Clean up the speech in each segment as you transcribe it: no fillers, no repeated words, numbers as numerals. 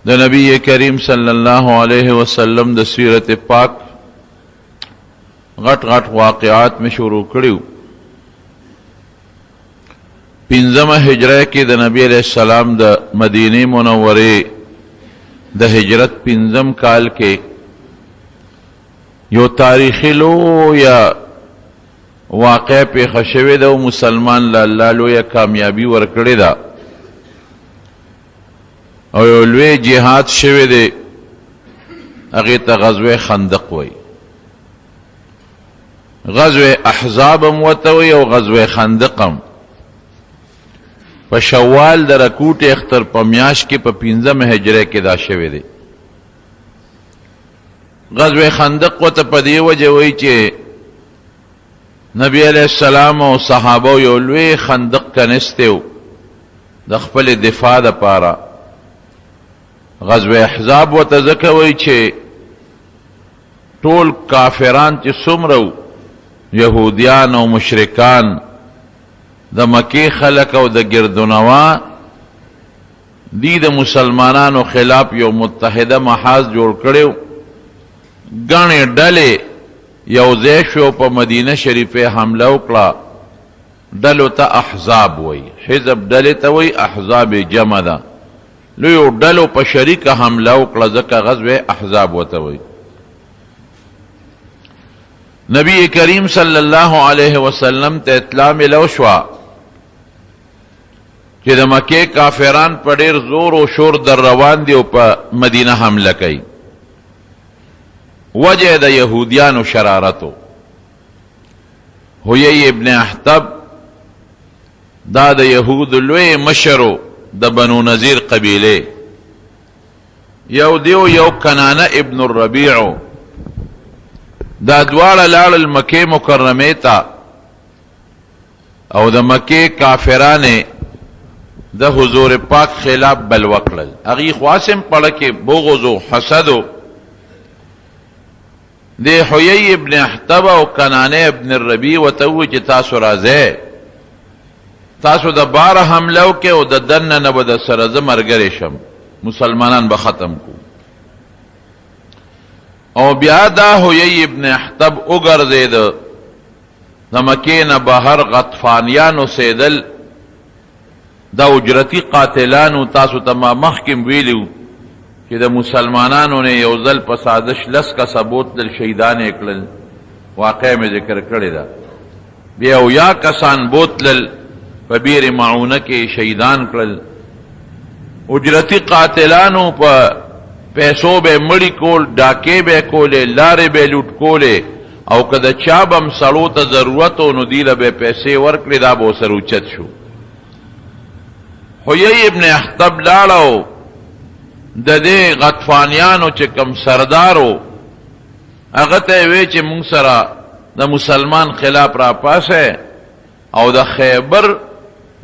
د نبی کریم صلی الله علیه وسلم د سیرت پاک غټ غټ واقعات میں شروع کړیو. پنځمه هجره کې د نبی علیہ السلام د مدینه منوره د هجرت پنځم کال کې یو تاریخي لویه واقع پیښه شوې ده او مسلمان له الله لویه کامیابي ورکړې ده او یو لوی جهاد شوی دی، هغې ته غزوه خندق وایي. غزوه احزاب هم ورته وایي او غزوه خندق هم. په شوال د رکوټ اختر په میاشت کې په 15 هجره کې دا شوی دی. غزوه خندق ورته په دې وجه وایي چې نبی علیہ السلام او صحابه یو لوی خندق کنستی و د خپل دفاع دپاره. غزوه احزاب ورته ځکه وایي چې ټول کافران چې څومره وو، یهودیان او مشرکان، د مکې خلک او د ګردونوا، دی د مسلمانانو خلاف یو متحده محاذ جوړ کړی و. ګڼې ډلې یو ځای شو، په مدینه شریفه حمله وکړه. ډلو ته احزاب وایي، حزب ډلې ته وایي، احزاب جمع ده. لویو ډلو په شریکه حمله وکړه، ځکه غزوه احزاب ورته وایي. نبی کریم صلی الله علیه وسلم ته اطلاع ملو شوه چې د مکې کافران په ډېر زور او شور در روان دي او په مدینه حمله کوي. وجه د یهودیانو شرارتو. حیی ابن احتب دا د یهود لوی مشرو د بنو نذیر قبیله، یو دیو یو کنانه ابن الربیعو. دا دواړه لاړل مکې مکرمه ته او د مکې کافرانې د حضور پاک خلاف بلوه کړل. هغې خواسم پړه کې بغض و حسد و. د حیی ابن احتب او کنانه ابن الربیع ورته ووایي چې تاسو راځئ، تاسو د باره حمله وکړئ او د دننه نه به د سره زه ملګری شم، مسلمانان به ختم کو. او بیا دا حیی ابن احتب وګرځېده، د مکې نه بهر غطفانیان اوسېدل، دا اجرتي قاتلانو. تاسو ته ما مخکې ویلي چې د مسلمانانو نه یو ځل په سازش 10 کسه بوتلل، شهیدان یې کړل. واقع مې ذکر کړې ده. بیا 10 کسان بوتلل، په بیر معونه کې شهیدان کړل. اجرتي قاتلانو په پیسو به مړی کول، ډاکې به کولې، لارې به لوټ کولې، او که د چا به هم سړو ته ضرورت و نو دیله به پیسې ورکړې، دا به ورسره اوچت شو. حیی ابن احتب لاړو، د دې غطفانیانو چې کم سردار و هغه ته یې وی چې مونږ سره د مسلمان خلاف را پاسه، او د خیبر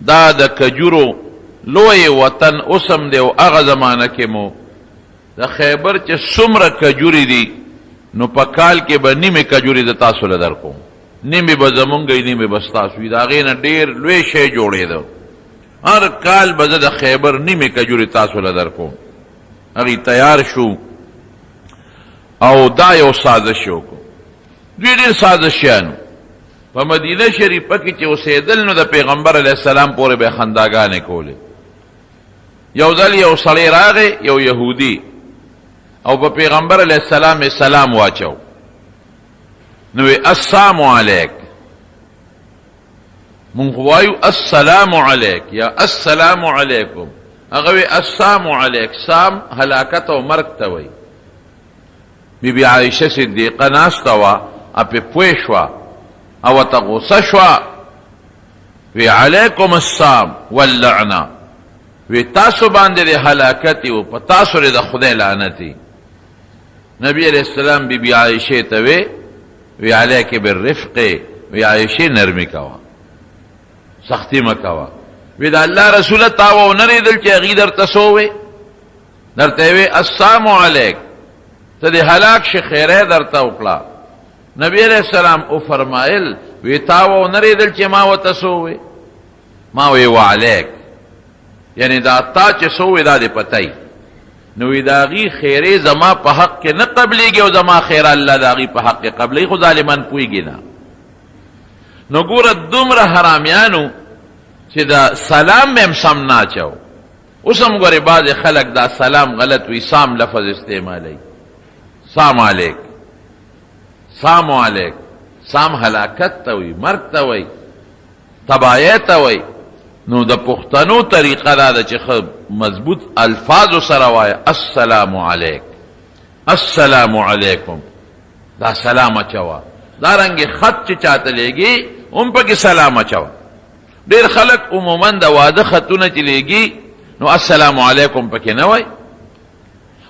دا د کجورو لوی وطن اوسم دی، او هغه زمانه کې مو د خیبر چې څومره کجوري دي نو په کال کې به نیمې کجوري د تاسو له درکوم، نیمې به زمونږ وي، نیمې به ستاسو وي. د هغې نه ډېر لوی شی جوړېده. هر کال به زه د خیبر نیمې کجوري تاسو له درکوم. هغې تیار شو او دا یو سازش وکړو. دوی ډېر سازشیانو په مدینه شریفه کې چې اوسېدل، نو د پیغمبر علیه السلام پورې به خنداګانې کولې. یو ځل یو سړی راغی، یو یهودي، او په پیغمبر علیه السلام سلام واچو. نو وی السلام علیک. مونږ وایو السلام علیک یا السلام علیکم، هغه وی السلام علیک. سام هلاکت او مرګ ته وایي. بی بی عایشه صدیقه ناسته وه، اپې پوه شوه او ورته غوسه شوه. وی علیکم السلام واللعنه، وی تاسو باندې د هلاکت و، په تاسو د خدای لعنتي. نبی علیہ السلام بی بی عایشه ته وی علیک بالرفق، وی عایشه نرمی کوه، سختی مه کوه. وی د الله رسوله تا ونه لیدل چې هغې درته څه ووی؟ درته وی السلام علیک، ته د هلاک شي خیره درته وکړه. نبی علیہ السلام او فرمایل وی تا ونه لیدل چې ما ورته څه ووی؟ ما وی وعلیک، یعنی دا تا چې څه ووی دا دې پته نو داغي خیره زما په حق کې نه قبليږي او زما خیر الله داغي په حق کې قبلي، خو ظالمان پويږي نه. نو ګوره دومره حرامیانو چې دا سلام هم سم نه چاو. اوس هم ګوره بعض خلک دا سلام غلط وي، سام لفظ استعمالوي، سلام علیک، سلام علیک، سام هلاکت ته وي، مرګ ته وي، تباہی ته وي. نو د پښتنو طریقه دا ده چې مضبوط الفاظ سره وایي السلام علیک، السلام علیکم، دا سلام اچوا. دارنګه خط چې چاته لګي هم پکې سلام اچوا. ډېر خلک عموما د واده خطونه چې لګي نو السلام علیکم پکې نه وایي،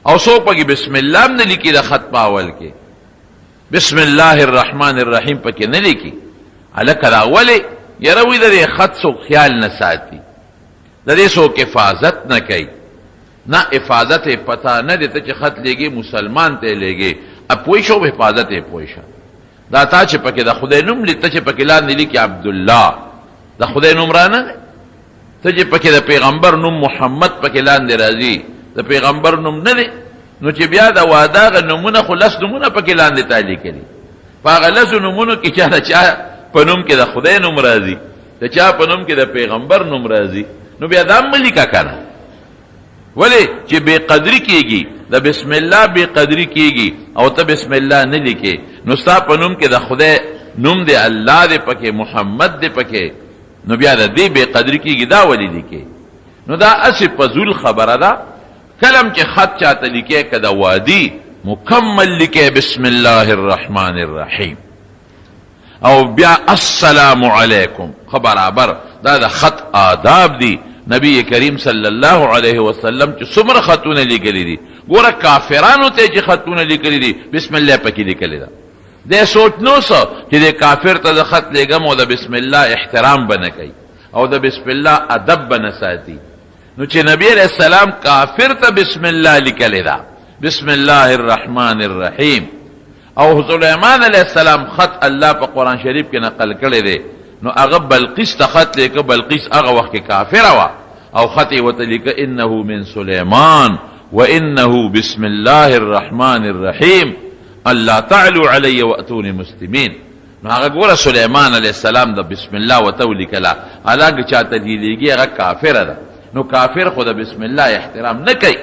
او څوک پکې بسم الله نه لیکي د خط په اول کې، بسم الله الرحمن الرحیم پکې نه لیکي. الکه دا ولې یروي د دې خط څوک خیال نه ساتي، د دې څوک حفاظت نه کوي. نه حفاظت پتا نه دته چې خط لګي مسلمان ته لګي، اپوي شو حفاظت پوي شو. دا تا چې پکې د خدای نوم لته چې پکې لاندې لیکي عبد الله، د خدای نوم را نه، ته چې پکې د پیغمبر نوم محمد پکې لاندې راځي، د پیغمبر نوم نه دی، نو چې بیا د واده غ نومونه خلاص نومونه پکې لاندې تعالی کړي. فغلس نومونو کې چا په نوم کې د خدای نوم راځي، د چا په نوم کې د پیغمبر نوم راځي، نو بیا دا ملیکا کنه. ولی چې بے قدری کیږي، د بسم الله بے قدری کیږي او ته بسم الله نه لیکې، نو ستا په نوم کې د خدای نوم دی، الله دی پکې، محمد دی پکې، نو بیا د دې بے قدری کیږي. دا ولی لیکې؟ نو دا اسی فضول خبره ده. کلم چې خط چاته لیکې که د وادي مکمل لیکې بسم الله الرحمن الرحیم او بیا السلام علیکم، خو برابر. دا د خط آداب دی. نبی کریم صلی الله علیه وسلم چې څومره خطونه لیکلي دي، ګوره کافرانو ته چې خطونه لیکلي دي بسم الله پکې لیکلي ده. دې سوچ نو څه چې د کافر ته د خط لېږم او د بسم الله احترام به نه کوي او د بسم الله ادب به نه ساتي. نو چې نبی علیہ السلام کافر ته بسم الله لیکلی ده، بسم الله الرحمن الرحیم، او سلیمان علیہ السلام خط الله په قرآن شریف کې نقل کړی دی، نو هغه بلقیس ته خط لیکه. بلقیس هغه وخت کې کافره وه او خط یې ورته لیکه انه من سلیمان وانه بسم الله الرحمن الرحیم الله تعلو علی واتونی مسلمین. نو هغه ګوره سلیمان علیہ السلام د بسم الله ورته ولیکله، حالانکه چاته لیږي هغه کافره ده. نو کافر خو د بسم الله احترام نه کوي.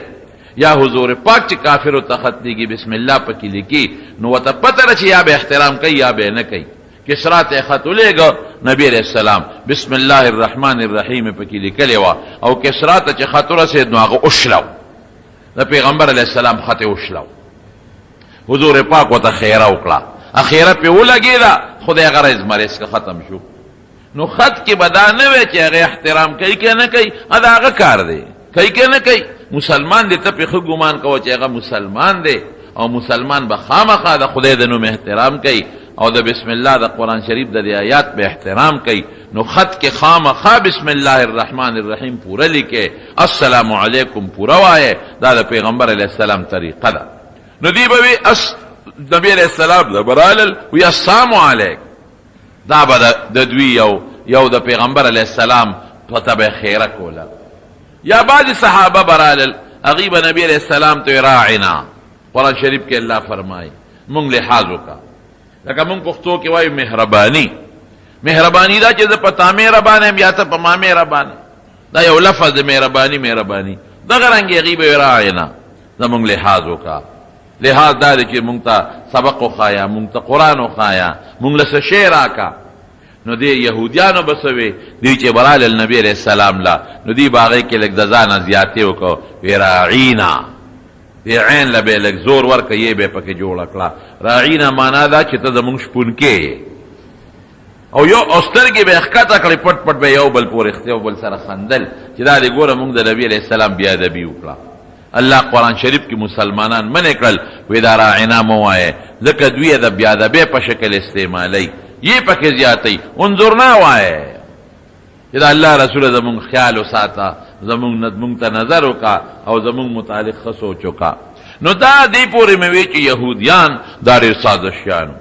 یا حضور پاک چې کافر ته خط لیږي بسم الله پکې لیکي، نو ورته پته ده چې یا به احترام کوي یا به نه کوي. کسرا ته خط ولېږه، نبی علیہ السلام بسم الله الرحمن الرحیم پکې لیکلی وه، او کسرا ته چې خط ورسېد نو هغه وشلو، د پیغمبر علیہ السلام خط یې وشلو. حضور پاک ورته خیره وکړه، اخیره پې ولګېده، خدای غرض مرض که ختم شو. نو خط کې به دا نه وی چې هغه احترام کوي که نه کوي، دا هغه کار دی، کوي که نه کوي. مسلمان دی ته پې ښه ګمان کوه چې هغه مسلمان دی، او مسلمان به خامخا د خدای د نوم احترام کوي او د بسم الله د قرآن شریف د آیات به احترام کوي. نو خط کې خامخا بسم الله الرحمن الرحیم پوره لیکه، السلام علیکم پوره وایه. دا د پیغمبر علیہ السلام طریقه ده. نو دی به وی نبی علیہ السلام د برالل وی السلام علیک، دا به د دوی یو د پیغمبر علیہ السلام پته به خیره کوله. یا بعض صحابه برالل هغوی به نبی علیہ السلام ته راعنا، قرآن شریف کې الله فرمایي مونږ لحاظ وکړه. لکه مونږ پښتو کې وایو مهرباني. مهرباني دا چې زه په تا مهربان یم یا ته په ما مهربان، دا یو لفظ د مهرباني. دغه رنګې هغوی به راعنا، زمونږ لحاظ وکړه. لحاظ دا دی چې مونږ ته سبق وښایه، مونږ ته قرآن وښایه، مونږ له څه شی راکړه. نو دی یهودیانو به څه وی، دوی چې برالل نبی علیہ السلام له، نو دوی به هغې کې لږ د ځانه زیاتې وکړو، وی راعینا، دی عین له به یې لږ زور ورکړه، یې به یې پکې جوړه کړه. راعینا معنا دا چې ته زمونږ شپونکې یې، او سترګې به یې ښکته کړې، پټ پټ به یو بل پورې اخته او بل سره خندل چې دا دی ګوره مونږ د نبي علیہ السلام بې ادبي وکړه. الله قرآن شریف کې مسلمانان منع کړل، وی دا راعینا مه وایې، ځکه دوی یې د بې ادبۍ په شکل استعمالوي، یې پکې زیاتوي. انظرنا وایې چې دا الله رسوله زمونږ خیال وساته، زمونږ ته نظر وکړه او زمونږ متعلق ښه سوچ وکړه. نو دا دې پورې مې وی چې یهودیان دا ډېر سازشیانو.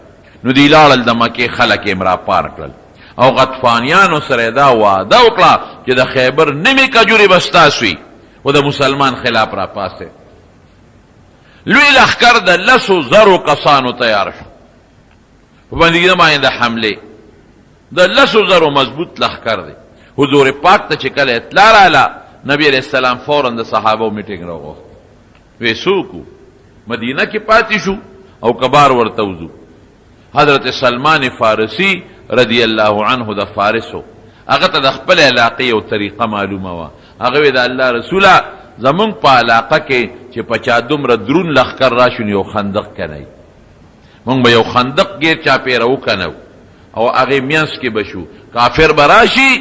نو دوی لاړل د مکې خلک یې راپار کړل او غطفانیانو سره دا وعده وکړه چې د خیبر نوې کجورې به ستاسو وي، و د مسلمان خلاف را پاسې. لوی لخکر د لسو زرو کسانو تیار شو په مدینه باندې د حمله د لسو زرو مضبوط لخکر دی حضور پاک ته چې کله اطلاع رااله نبی علیہ السلام فوراً د صحابو میټینګ راوغوښت وی څوک مدینه کې پاتې شو او کبار ورته وځو حضرت سلمان فارسی رضی الله عنه د فارسو هغه ته د خپل علاقې یو طریقه معلومه وه هغه وی د الله رسوله زمونږ په علاقه کې چې په چا دومره درون لښکر راشو نو یو خندق کنئ مونږ به یو خندق ګیر چاپېره وکنو او هغې منځ کې به شو کافر به راشي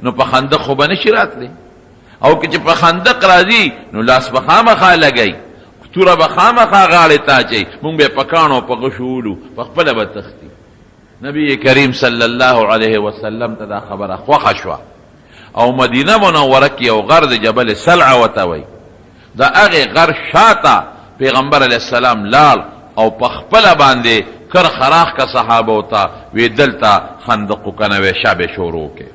نو په خندق خو به نشي راتلی او که چې په خندق راځي نو لاس به خامخا لګئ توره به خامخا غاړې ته اچئ مونږ به یې په کاڼو په غشو ولو په خپله به تښتي نبی کریم صلی الله علیه وسلم ته دا خبره خوښه شوه او مدینه منوره کې یو غر د جبل سلعه ورته وایي د هغې غر شاته پیغمبر علیه السلام لاړ او په خپله باندې کر خراخ که صحابو ته وی دلته خندق وکنه وی شا به شروع کې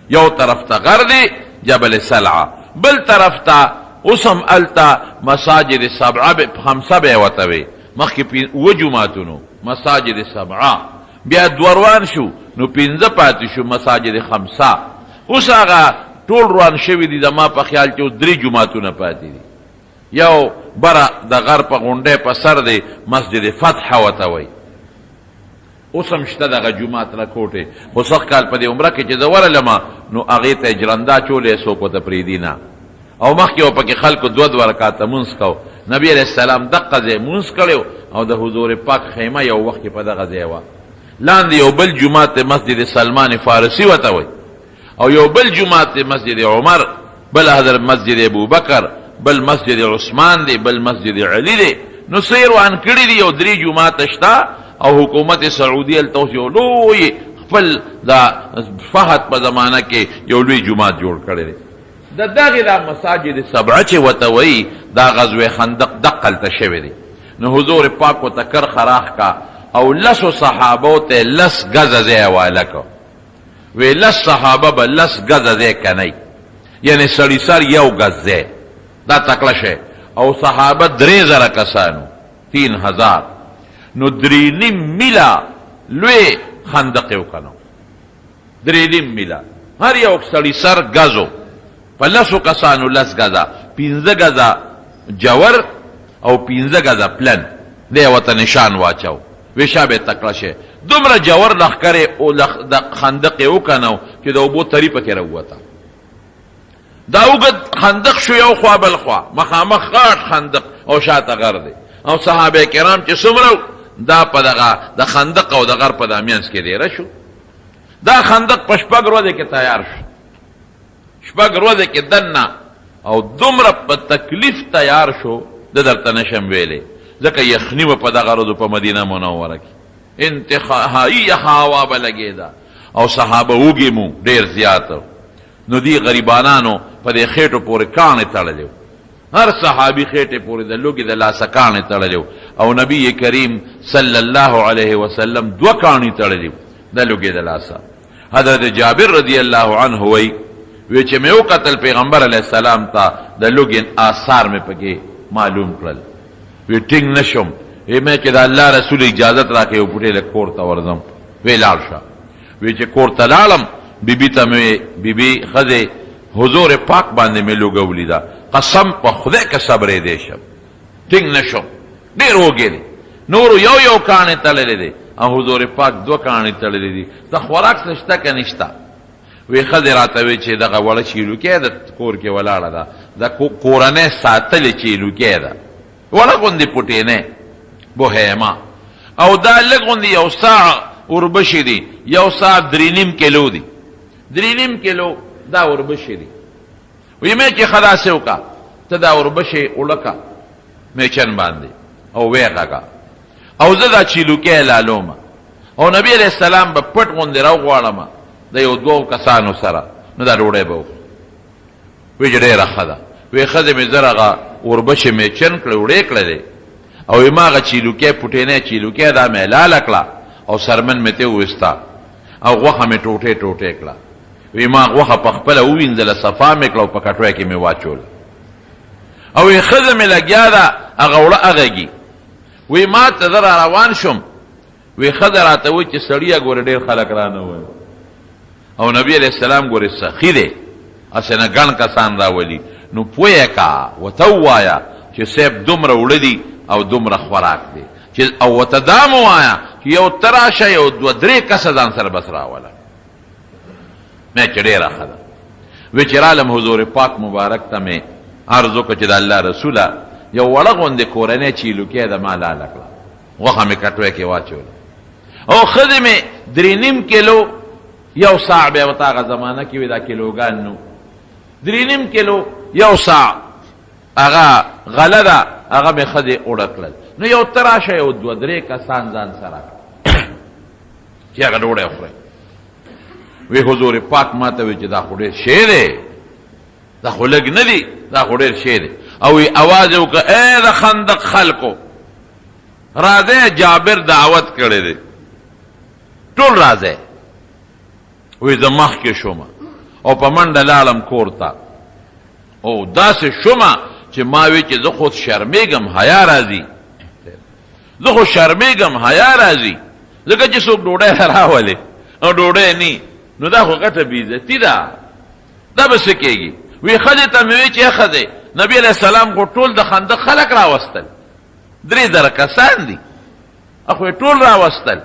یو طرف ته غر دی جبل سلعه بل طرف ته اوس هم هلته مساجد سبعه خمسه به یې ورته وی مخکې اوه جوماتونو مساجد سبعه بیا دوه روان شو نو پنځه پاتې شو مساجد خمسه اوس هغه ټول روان شوي دي زما په خیال کې اوس درې جوماتونه پاتې دي یو بره د غر په غونډۍ په سر دی مسجد فتح ورته وایي اوس هم شته دغه جومات راکوټې خو سخت کال په دې عمره کې چې زه ورغلم نو هغې ته یې جرنده چولې څوک ورته پرېږدي نه او مخکې و پکې خلکو دوه رکاته مونځ کو نبي علیه السلام دقه ځای مونځ کړی او د حضور پاک خیمه یو وخت کې په دغه ځای وه لاندې یو بل جومات مسجد سلمان فارسی ورته وایي او یو بل جومات مسجد عمر بل حضرت مسجد ابوبکر بل مسجد عثمان دی بل مسجد علی دی نو سیر وان کړي دي یو درې جومات شته او حکومت سعودي هلته اوس یو لوی خپل د فهد په زمانه کې یو لوی جومات جوړ کړی دی د دغې دا مساجد سبعه چې ورته وایي دا غزوه خندق دقه هلته شوی دی نو حضور پاک ورته کر خراخ کا او لسو صحابو ته لس گزه ځای حواله کو وی لس صحابه به لس گزه ځای کنئ یعنی سړي سر یو گز ځای دا تکړه شی او صحابه 3000 کسانو 3000 نو 3.5 میله لوی خندق یې وکنو 3.5 میله هر یو سړي سر گزو په لسو کسانو لس گزه 15 گزه جور او 15 گزه پلن دی ورته نشان واچو وی شا به تکړه شی دومره جوور لښکرې او د خندق یې وکنو چې د اوبو تري پکې راووته دا اوږد خندق شو یو خوا بل خوا مخامخ غاټ خندق او شاته غر دی او صحابه کرام چې څومره دا په دغه د خندق او د غر په دامینس کې دیره شو دا خندق په 6 ورځې کې تیار شو 6 ورځې کې دننه او دومره په تکلیف تیار شو د درته نشم ویلې ځکه یخني به په دغه ورځو په مدینه منوره کې انتهایی هوا به لګېده او صحابه وږي مو ډېر زیات نو دی غریبانانو په دې خېټو پورې کاڼې تړلې هر صحابي خېټې پورې د لوګي د لاسه کاڼې تړلې او نبی کریم صلی الله علیه وسلم 2 کاڼې تړلې د لوګي د لاسه حضرت جابر رضی الله عنه وی چې مې وکتل پیغمبر علیه السلام ته د لوګي آثار مې پکې معلوم کړل وی ټینګ نشم مې چې د الله رسول اجازت راکې او پټې له کور ته ورځم وی لاړ شه وی چې کور ته لاړم بیبي ته مې بیبي ښځې حضور پاک باندې مې لوګه ولیده قسم په خدای که صبرې دی شم ټینګ نشم ډېر وږی دی نورو یو کاڼې تړلې دی او حضور پاک 2 کاڼې تړلې دي ته خوراک څه شته که نشته وی ښځې راته وی چې دغه وړه چیلوکۍ د کور کې ولاړه ده د کورنۍ ساتلې چیلوکۍ ده وړه غوندې پټېنۍ بوهیمه او دا لږ غوندې یو ساع وربشې دي یو ساع 3.5 کیلو دي 3.5 کیلو دا وربشې دي وی مې چې خلاصې وکړه ته دا وربشې وړکه میچن باندې او ویې غږه او زه دا چیلوکۍ لالومه او نبی علیه السلام به پټ غوندې راوغواړم د یو 2 کسانو سره نو دا ډوډۍ به وخورو وی چې ډېره ښه ده وی ښځې مې زر هغه وربشې میچن کړې وړې کړلې او وی ما هغه چیلوکۍ پټېنۍ چیلوکۍ دا مې لاله کړه او سرمن مې ته وویسته او غوښه مې ټوټې کړه وی ما غوښه په خپله ووینځله صفا مې کړه او په کټوۍ کې مې واچوله او وی ښځه مې لګیا ده هغه وړه هغهږي وی ما ته زه را روان شم وی ښځه راته وایي چې سړیه ګوره ډېر خلک رانه وویل او نبی علیه السلام ګورې سخي دی هسې نه ګڼ کسان راولي نو پویه کا ورته ووایه چې صاحب دومره وړه دي او دومره خوراک دی چې او ورته دا مو وایه چې یو ته راشه یو دوه درې کسه ځان سره بس راوله مې چې ډېره ښه ده وی چې رالم حضور پاک مبارک ته مې عرض وکړه چې د الله رسوله یو وړه غوندې کورنۍ چیلوکۍ ده ما لاله کړه غوښه مې کټوۍ کې واچوله او ښځې مې 3.5 کیلو یو ساع بیا ورته هغه زمانه کې وي دا کیلوګان نو 3.5 کیلو یو ساع هغه غله ده هغه مې ښځې اوړه کړل نو یو ته راشه یو دوه درې کسان ځان سره چې هغه ډوډۍ وخورئ وی حضور پاک ما ته وی چې دا خو ډېر شی دی دا خو لږ نه دی دا خو ډېر شی دی او وی اواز یې وکړه ای د خندق خلکو راځئ جابر دعوت کړی دی ټول راځئ وی زه مخکې شومه او په منډه لاړم کور ته او داسې شومه چې ما وی چې زه خود شرمېږم حیا راځي زه خو شرمېږم حیا راځي ځکه چې څوک ډوډۍ راولې او ډوډۍ نی نو دا خو غټه بېعزتي ده دا به څه کېږي وی ښځې ته مې وی چې ښځې نبي علیه السلام خو ټول د خندق خلک راوستل 3,000 کسان دي اخو یې ټول راوستل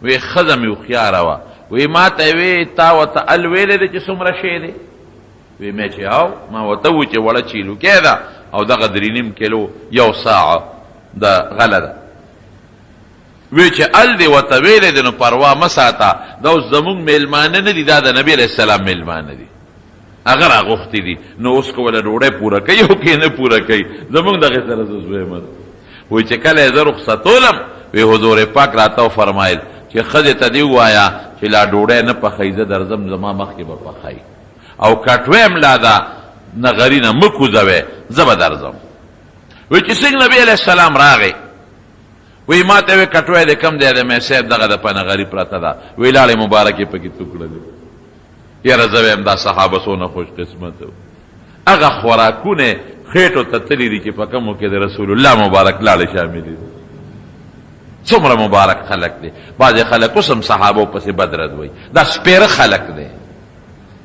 وی ښځه مې هوښیاره وه وی ما ته وی تا ورته ال ویلی دی چې څومره شی دی وی مې چې او ما ورته ووی چې وړه چیلوکۍ ده او دغه 3.5 کیلو یو ساعه د غله ده وی چې ال دی ورته ویلی دی نو پروا مه ساته دا اوس زمونږ میلمانه نه دي دا د نبي علیه السلام میلمانه دي هغه راغوښتي دي نو اوس که وله ډوډۍ پوره کوي او که نه پوره کوي زمونږ دغې سره زه زویمه وی چې کله یې زه رخصتولم وی حضور پاک راته وفرمایل چې ښځې ته دې ووایه چې لا ډوډۍ نه پخوي زه درځم زما مخکې به پخوي او کټوۍ هم لا دا نغري نه مه کوزوې زه به درځم وی چې څنګه نبي علیه السلام راغی وی ما ته وی کټوۍ د کم دی د مې صاحب دغه د په نغري پرته ده وی لاړې مبارکې پکې توکړه دی یاره زه ویم دا صحابه څونه خوش قسمت هغه خوراکونه خېټو ته تللي دي چې په کومو کې د رسول الله مبارک لاړې شاملې دي څومره مبارک خلق دی بعضې خلک اوس هم صحابو پسې بد رد وایي دا سپېره خلق دی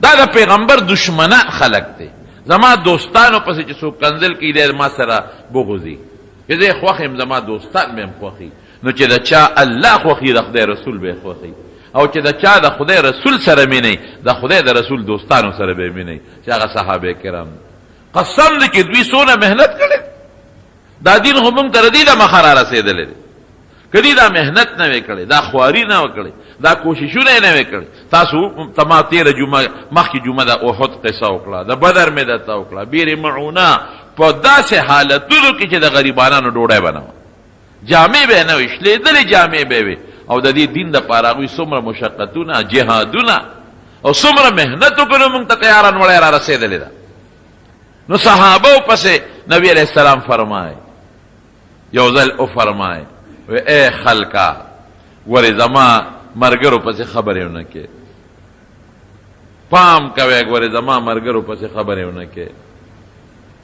دا د پیغمبر دشمنه خلق دی زما دوستانو پسې چې څوک کنځل کوي دی ما سره بغوځي چې زه یې خوښ یم زما دوستان مې هم خوښي نو چې د چا الله خوښي د خدای رسول به یې خوښي او چې د چا د خدای رسول سره مینئ د خدای د رسول دوستانو سره به یې مینئ چې هغه صحابه کرام قسم دی چې دوی څونه محنت کړی دا دین خو موږ ته د دې د مخه را رسېدلی دی که دې دا محنت نه وی کړی دا خواري نه وه کړی دا کوششونه یې نه وی کړی تاسو تما تېره جمعه مخکې جمعه د احد قصه وکړه د بدر مې درته وکړه بیر معونه په داسې حالتونو کې چې د غریبانانو ډوډۍ به نه وه جامې به یې نه وي شلېدلې جامې به یې وي او د دې دین دپاره هغوی څومره مشقتونه جهادونه او څومره محنت وکړو موږ ته تیاران وړی را رسېدلې ده نو صحابو پسې نبی علیه السلام فرمای یو ځل وفرمای و ای خلکا ورې زما مرګرو پسې خبرې ونه کې پام کوئ ورې زما مرګرو پسې خبرې ونه کې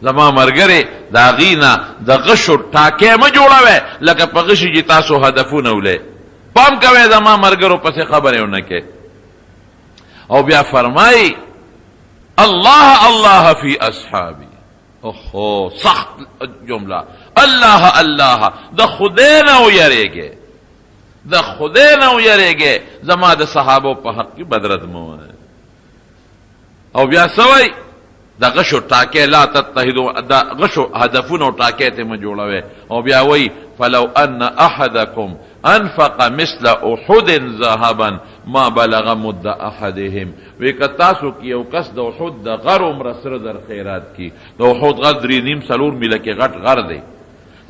زما مرګرې د هغې نه د غشو ټاکې مه جوړوئ لکه په غشي چې تاسو هدفونه ولئ پام کوئ زما مرګرو پسې خبرې ونه کې او بیا فرمایي الله الله فی اصحابی اوهو سخت جمله الله الله د خدای نه ویریږئ د خدای نه ویریږئ زما د صحابو په حق کې بدرد مه وایئ او بیا څه وایي د غشو ټاکې لا تتحدو د غشو هدفونو ټاکې ته مه جوړوئ او بیا وایي فلو ان احدکم انفق مثل احد ذهبا ما بلغ مد احدهم وی که تاسو کې یو کس د احد د غر عمره سره در خیرات کی د احد غر 3.5 میله کې غټ غر دی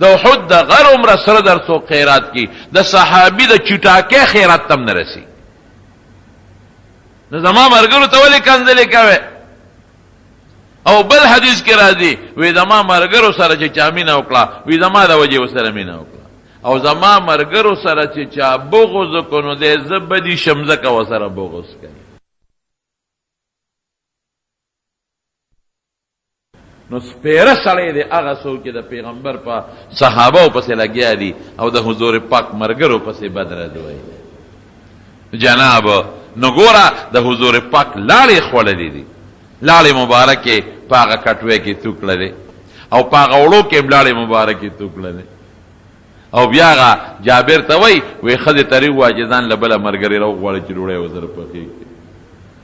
د احد د غر عمره سره در څوک خیرات کی د صحابي د چټاکې خیرات تم نه رسی نو زما مرګرو ته ولې کنځلې کوئ او بل حدیث کې راځي وی زما مرګرو سره چې چا مینه وکړه وی زما د وجې ورسره مینه وکړه او زما مرګرو سره چې چا بغض وکړو نو دی زه بدي شم ځکه ورسره بغض کوي نو سپیره سړی دی هغه څوک چې د پیغمبر په صحابهو پسې لګیا دي او د حضور پاک مرګرو پسې بدرد وایي جناب. نو ګوره د حضور پاک لاړې خوړلې دي، لاړې مبارکې په هغه کټوې کې تو کړلې او په هغه وړو کې هم لاړې مبارکې تو کړلې. او بیا هغه جابر ته وایي ښځې ترې ووایه چې ځان له بله ملګرې راوغواړه چې ډوډۍ ورسره پخې کړي.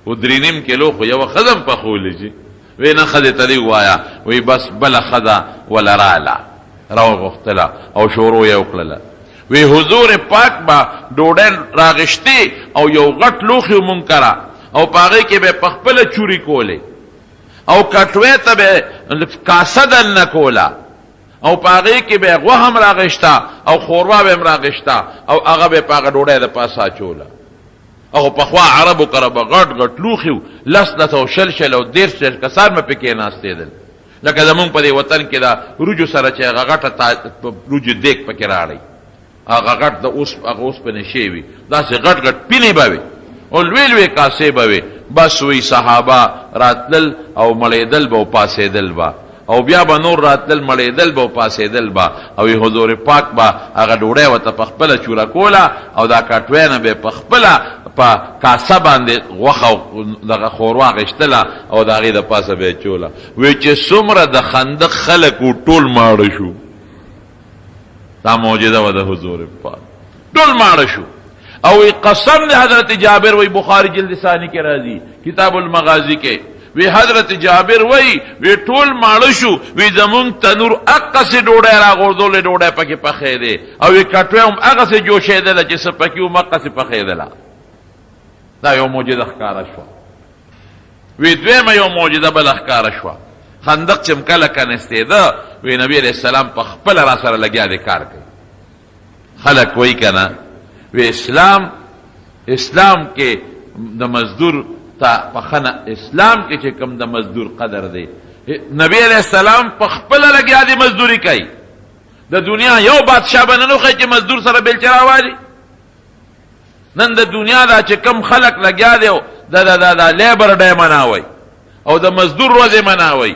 و 3.5 کیلو خو یوه ښځه هم پخولی شي. وی نه ښځې ته دې ووایه وی بس بله ښځه وله راله راوغوښتله او شروع یې وکړله. وی حضور پاک به ډوډۍ راغشتې او یو غټ لوښي مونږ کره او په هغې کې به یې پخپله چوري کولې او کټوې ته به کاسه دننه کوله او په هغې کې به یې غوښه هم راغشته او ښوروا به هم راغشته او هغه به یې په هغه ډوډۍ د پاسه اچوله. او پخوا عربو کره به غټ غټ لوښي و 10 او 20 او 30 کسان به پکې ناستېدل. لکه زمونږ په دې وطن کې د وریجو سره چې هغه غټه وریجو دیګ پکې راړئ، هغه غټ د هغه اوسپنې شی وي، داسې غټ غټ پینې به وي او لوی لوی کاسې به وي. بس وی صحابه راتلل او مړېدل به او پاسېدل به او بیا به نور راتلل مړېدل به او پاسېدل به او حضور پاک به هغه ډوډۍ ورته پخپله چوره کوله او دا کټوۍ نه به یې پخپله په کاسه باندې غوښه او دغه ښوروا غشتله او د هغې د پاسه به یې چوله. وی چې څومره د خندق خلک و ټول ماړه شو. دا معجزه وه د حضور پاک، ټول ماړه شو. او قسم د حضرت جابر وی بخاری جلد ثانی کې راځي کتاب المغازی کې وی حضرت جابر وی ټول ماړه شو. وی زمونږ تنور هغسې ډوډۍ راغورځولې ډوډۍ پکې پخې دی او وی کټوۍ هم هغسې جوشېدله چې څه پکې هم هغسې پخېدله. دا یو معجزه ښکاره شوه. وی دویمه یو معجزه بله ښکاره شوه. خندق چې کله کنستېده وی نبی علیه السلام په خپله را سره لګیا دی کار کوي. خلک وایي که نه وی اسلام کې د مزدور ته پخنه، اسلام کې چې کوم د مزدور قدر دی، نبی علیه السلام په خپله لګیا دی مزدوري کوي. د دنیا یو بادشاه به نه نوښی چې مزدور سره بیلچه راوالي. نن د دنیا دا چې کم خلق لګیا دی دا لیبر ډی مناوئ او د مزدور ورځې مناوئ،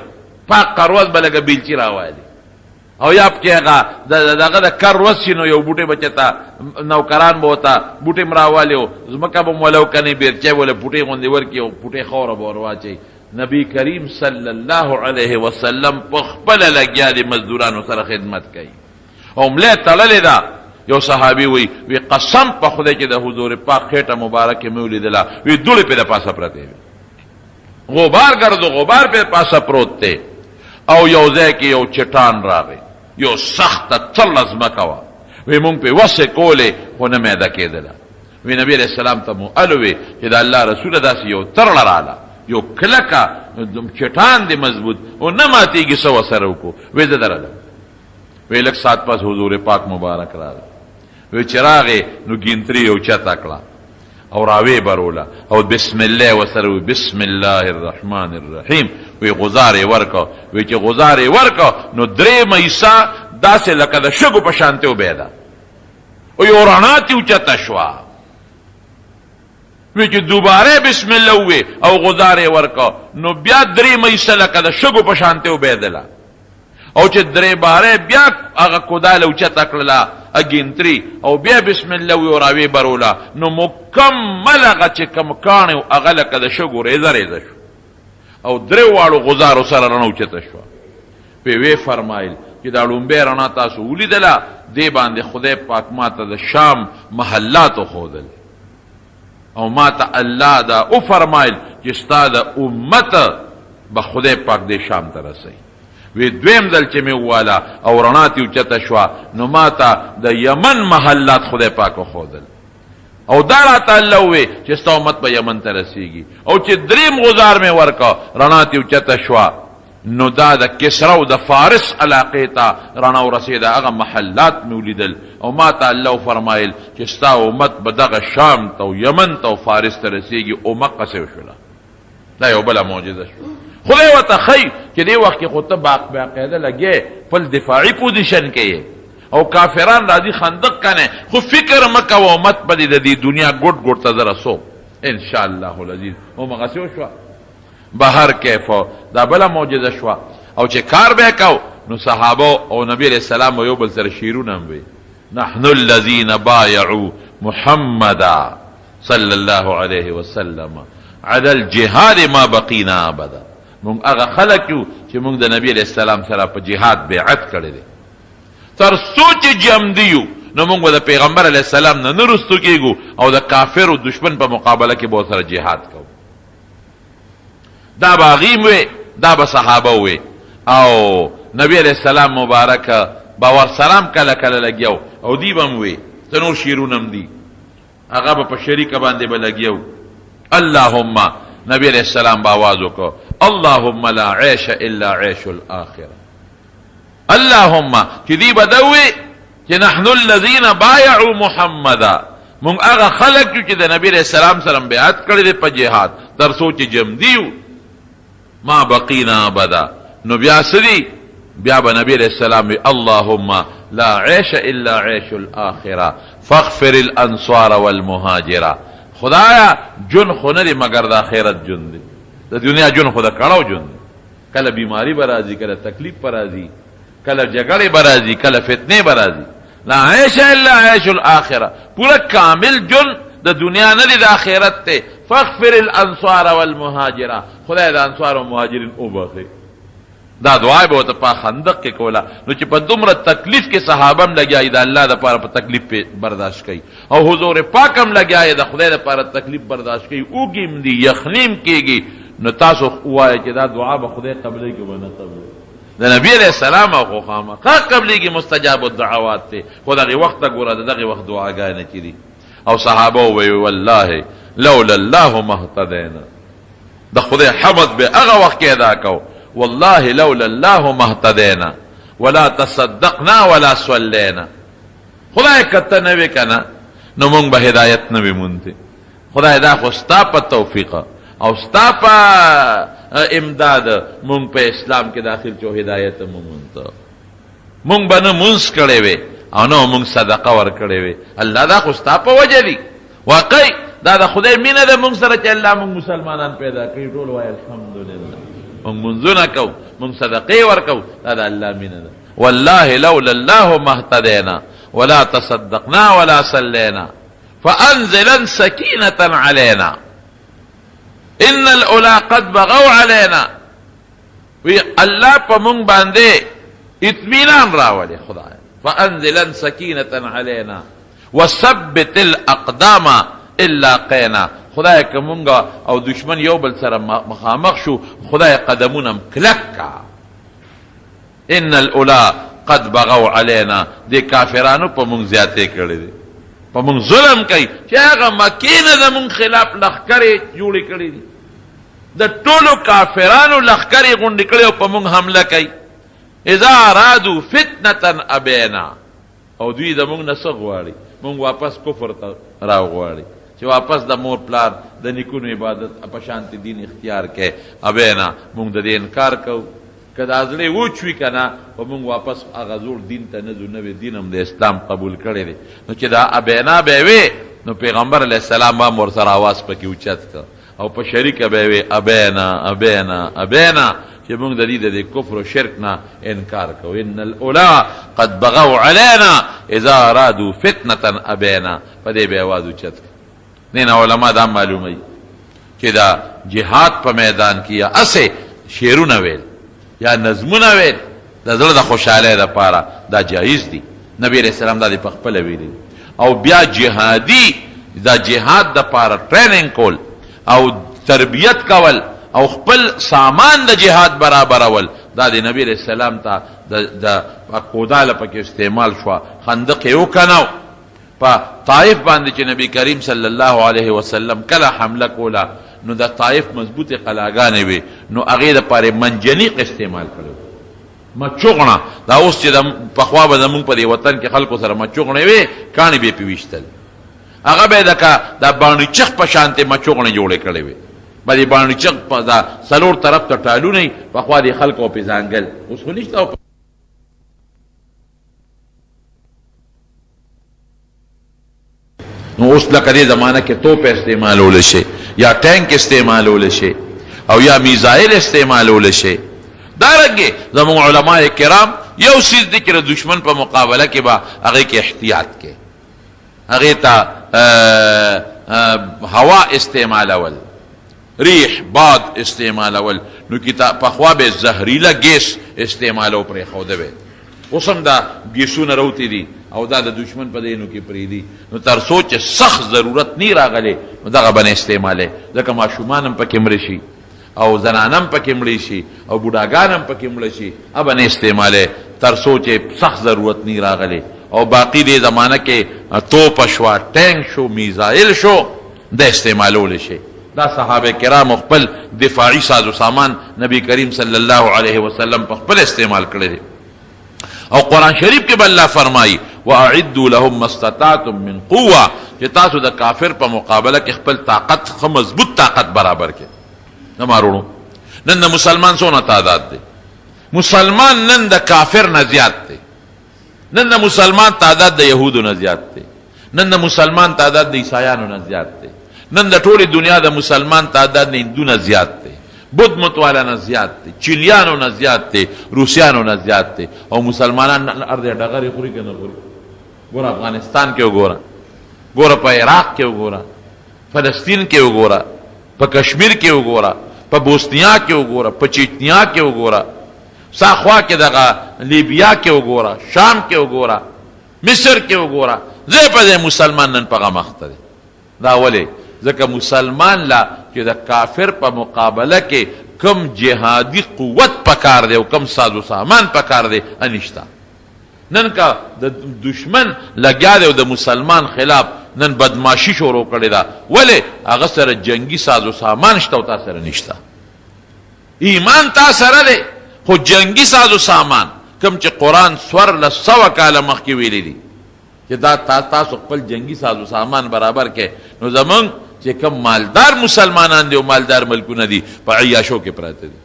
پاک ورځ به لږه بیلچې راوالي او یا پکې هغه دغه د کر ورځ شي نو یو بوټی به چېته نوکران به ورته بوټی م راوالي او ځمکه به م وله وکنې بیرچی به له پوټۍ غوندې ورکړي او پوټۍ خاوره به ور واچوي. نبی کریم صلی الله علیه وسلم په خپله لګیا دی مزدورانو سره خدمت کوي او ملی تړلې ده. یو صحابي وی قسم په خدای چې د حضور پاک خېټه مبارکې مې ولیدله وی دوړې پې د پاسه پرتې وي، غبار ګرد و غبار پې پاسه پروت دی او یو ځای کې یو چټان راغی، یو سخته تله ځمکه وه. وی مونږ پې وسې کولې خو نه میده کېدله. وی نبي علیه السلام ته مو الوې چې د الله رسوله داسې یو ترړه راله، یو کلکه چټان دی مضبوط او نه ماتېږي، څه ورسره وکړو. وی زه درلم. وی لږ ساعت پس حضور پاک مبارک راغی. وی چې راغې نو ګینتري یو چته کړه او راوی بروله او بسم الله ورسره وی بسم الله الرحمن الرحیم. وی غزار یې ورکړه. وی چې غزار یې ورکړه نو 3 مېسه داسې لکه د شګو په شانتې وبېده او یو رڼا تې اوچته شوه. وی چې دوباره بسم الله ووی او غزار یې ورکړه نو بیا 3 مېسه لکه د شګو په شانتې وبېدله او چې 3 باره بیا هغه کوداله اوچته کړله اګینتري او بیا بسم الله وی او راوی بروله نو مکمل هغه چې کوم کاڼی و هغه لکه د شګو ریزه ریزه شو او 3 واړو غزارو سره رڼا اوچته شوه. پې وی فرمایل چې دا لومبۍ رڼا تاسو ولیدله، دې باندې خدای پاک ما ته د شام محلات وښودل او ما ته الله دا وفرمایل چې ستا د امت به خدای پاک دې شام ته رسوي. وی دویم ځل چې مې وواله او رڼا تې اوچته شوه نو ما ته د یمن محلات خدای پاک وښودل او دا راته الله ووی چې ستا امت به یمن ته رسیږي. او چې 3 غزار مې ورکړه رڼا تې اوچته شوه نو دا د کسرا او د فارس علاقې ته رڼا ورسېده، هغه محلات مې ولیدل او ما ته الله وفرمایل چې ستا امت به دغه شام ته او یمن ته او فارس ته رسیږي او مقصې وشوله. دا یو بله معجزه شوه. خدای ورته ښیي چې دې وخت کې خو ته باقاعده لګې خپل دفاعي پوزیشن کې یې او کافران راځي خندق کنه، خو فکر مه کوه امت به دې د دې دنیا ګوټ ګوټ ته زه رسوم انشاءالله العزیز. او مغسې وشوه. بهر کیف دا بله معجزه شوه. او چې کار به کو نو صحابه او نبی علیہ السلام یو بل سره شیرونه هم وي نحن الذين بايعوا محمدا صلی الله علیه وسلم على الجهاد ما بقینا ابدا مونږ هغه خلک یو چې مونږ د نبی علیہ السلام سره په جهاد بیعت کړی دی تر څو چې جمدیو نو مونږ د پیغمبر علیہ السلام نه نرستو کېږو او د کافر او دشمن په مقابله کې به سره جهاد کوو دا باغیم وي دا به صحابه وي او نبی علیہ السلام مبارک باور سلام کله کله لګیو او دی بم وي تنور شیرونم دی هغه په شریک باندې به لګیو اللهم نبی علیہ السلام باواز وکړو اللهم لا عيش الا عيش الاخره اللهم چې دی بدوي چې نحن الذين بايعوا محمدا مونږ هغه خلک چې د نبی علیہ السلام سره بیعت کړی دی په جهاد تر څو چې جم دیو ما بقینا ابدا نو بیا سدي بیا به نبی علیہ السلام اللهم لا عيش الا عيش الاخره فاغفر الانصار والمهاجره خدایا جن خو نه دی مگر د آخرت جن دی د دنیا جن خو د کړهو جن دی کله بیماری برازي کله تکلیف برازي کله جګړې برازي کله فتنې برازي لا عيش الا عيش الاخره پورا کامل جن د دنیا نه دی د آخرت ته فاغفر الانصار والمهاجره خدای د انصار او مهاجرین او بخي دا دعا به ته په خندق کې کولا نو چې په دومره تکلیف کې صحابه هم لګیای دا الله د پاره په تکلیف په برداشت کوي او حضور پاک هم لګیای د خدای د پاره تکلیف برداشت کوي او ګیم دی یخنیم کېږي نو تاسو وایي چې دا دعا به خدای قبلې کې ونه قبلې د نبی علیہ السلام او خامخا قبلې کې مستجاب الدعوات ته خدای وخت ګوره دغه وخت دعاګانې کړي او صحابه وی والله لولا الله ما اهتدينا د خدای حمد به هغه وخت کې ادا کو والله لولا الله ما اهتدينا ولا تصدقنا ولا صلينا خدای کته نه وکنا نو مونږ به هدایت نه ومونته خدای دا خو ستا په توفیق او ستا په امداد مونږ په اسلام کې داخل چو هدایت مونږ مونږ باندې مونږ کړي وي او نو مونږ صدقه ور کړي وي الله دا خو ستا په وجه دی واقعي دا د خدای مینه ده مونږ سره چې الله مونږ مسلمانان پیدا کړی ټول وای الحمدلله مونږ منځونه کو مونږ صدقې ورکو دا د الله مینه ده والله لولا الله ما اهتدينا ولا تصدقنا ولا صلينا فانزلا سكينه علينا ان الاولى قد بغوا علينا وی الله په مونږ باندې اطمینان راولي خدای فانزلا سكينه علينا وثبت الاقدام الا قینا خدای که مونږه او دشمن یو بل سره مخامخ شو خدای قدمونم کلک کا ان الاولى قد بغوا علينا دي کافرانو په مونږ زیاتې کړې دي په مونږ ظلم کوي چې هغه مکینه د مونږ خلاف لخرې جوړې کړې دي د ټولو کافرانو لخرې غونډې کړې او په مونږ حمله کوي اذا ارادوا فتنه ابینا او دوی د مونږ نه څه غواړي مونږ واپس کفر ته راوغواړي چې واپس د مور پلار د نیکونو عبادت په شانتي دین اختیار کې ابینا مونږ د دې انکار کوو که د ازړې وچوي که نه په مونږ واپس هغه زوړ دین ته نه ځو نوی دین هم د اسلام قبول کړی دی نو چې دا ابینا به وي نو پیغمبر علیه السلام هم ورسره اواز پکې اوچت کړ او په شریکه به وي ابینا ابینا ابینا چې مونږ د دې د کفر او شرک نه انکار کوو ان الاولى قد بغوا علينا اذا ارادوا فتنه ابینا په دې به اواز اوچت کړ نه علماء دا معلومه چې دا جهاد په میدان کې یا اسه شعرونه ویل یا نظمونه ویل د زړه د خوشاله لپاره دا جایز دي نبی رسول الله د خپل ویلي او بیا جهادي دا جهاد د لپاره ټریننګ کول او تربیت کول او خپل سامان د جهاد برابر اول دا د نبی رسول الله ته د قوداله پکې استعمال شو خندق یو کناو په طائف باندې چې نبی کریم صلی الله علیه وسلم کله حمله کوله نو د طائف مضبوطه قلاګانې وي نو هغه د پاره منجنیق استعمال کړو مچوغنا دا اوس چې په خوا به زمونږ په دې وطن کې خلکو سره مچوغنې وي کانی به پیوشتل هغه به د باندې چخ په شانته مچوغنې جوړې کړې وي باندې باندې چخ په دا سلور طرف ته ټالونه په خوا دي خلکو په ځانګل اوس خو نشته نو اوس لکه دې زمانہ کې توپ استعمالول شي یا ټانک استعمالول شي او یا میزایل استعمالول شي دارنګه زموږ علماء کرام یو سیز دي چې د دشمن په مقابله کې به هغه کې احتیاط کې هغه ته هوا استعمالول ریح باد استعمالول نو کتاب پخوا به زهریله ګیس استعمالو پرې خوده وي اوس هم دا ګیسونه راوتی دي او دا د دشمن په دینو کې پریدي نو تر سوچ سخت ضرورت نه راغلی نو دغه باندې استعماله ځکه ماشومان هم پکې مړ شي او زنانم پکې مړ شي او بوډاګان هم پکې مړ شي اب نه استعماله تر سوچ سخت ضرورت نه راغلی او باقی دې زمانہ کې توپ شو ټینک شو میزایل شو د استعمالول شي دا صحابه کرام خپل دفاعي ساز و سامان نبی کریم صلی الله علیه وسلم په خپل استعمال کړی دی او قرآن شریف کې الله فرمایي واعدوا لهم ما استطعتم من قوه چې تاسو د کافر په مقابله کې خپل طاقت خو مضبوط طاقت برابر کې نه مارونو نن د مسلمان څونه تعداد دی مسلمان نن د کافر نه زیات دی نن د مسلمان تعداد د يهودو نه زیات دی نن د مسلمان تعداد د عیسایانو نه زیات دی نن د ټولې دنیا د مسلمان تعداد نه هندو نه زیات دی بدھ متوالا نه زیات دی چیلیانو نه زیات دی روسیانو نه زیات دی او مسلمانان ارض ډغرې خوري کنه خوري ګوره افغانستان کې وګوره ګوره په عراق کې وګوره فلسطین کې وګوره په کشمیر کې وګوره په بوسنیا کې وګوره په چچنیا کې وګوره ساخوا کې دغه لیبیا کې وګوره شام کې وګوره مصر کې وګوره زه په مسلمان نن په مخته دی دا ولې ځکه مسلمان لا چې د کافر په مقابله کې کم جهادي قوت پکار دی او کم ساز و سامان پکار دی انشتا نن کا د دشمن لګیا دی او د مسلمان خلاف نن بدماشي شروع کړی دا ولې هغه سره جنگي ساز و سامان شته او تاسو سره نشته ایمان تاسو سره دی خو جنگي ساز و سامان کم چې قرآن سور له 100 کاله مخکې ویلی دي چې دا تاسو خپل جنگي ساز و سامان برابر کې نو زمونږ چې کم مالدار مسلمانان دي او مالدار ملکونه دي په عیاشو کې پراته دي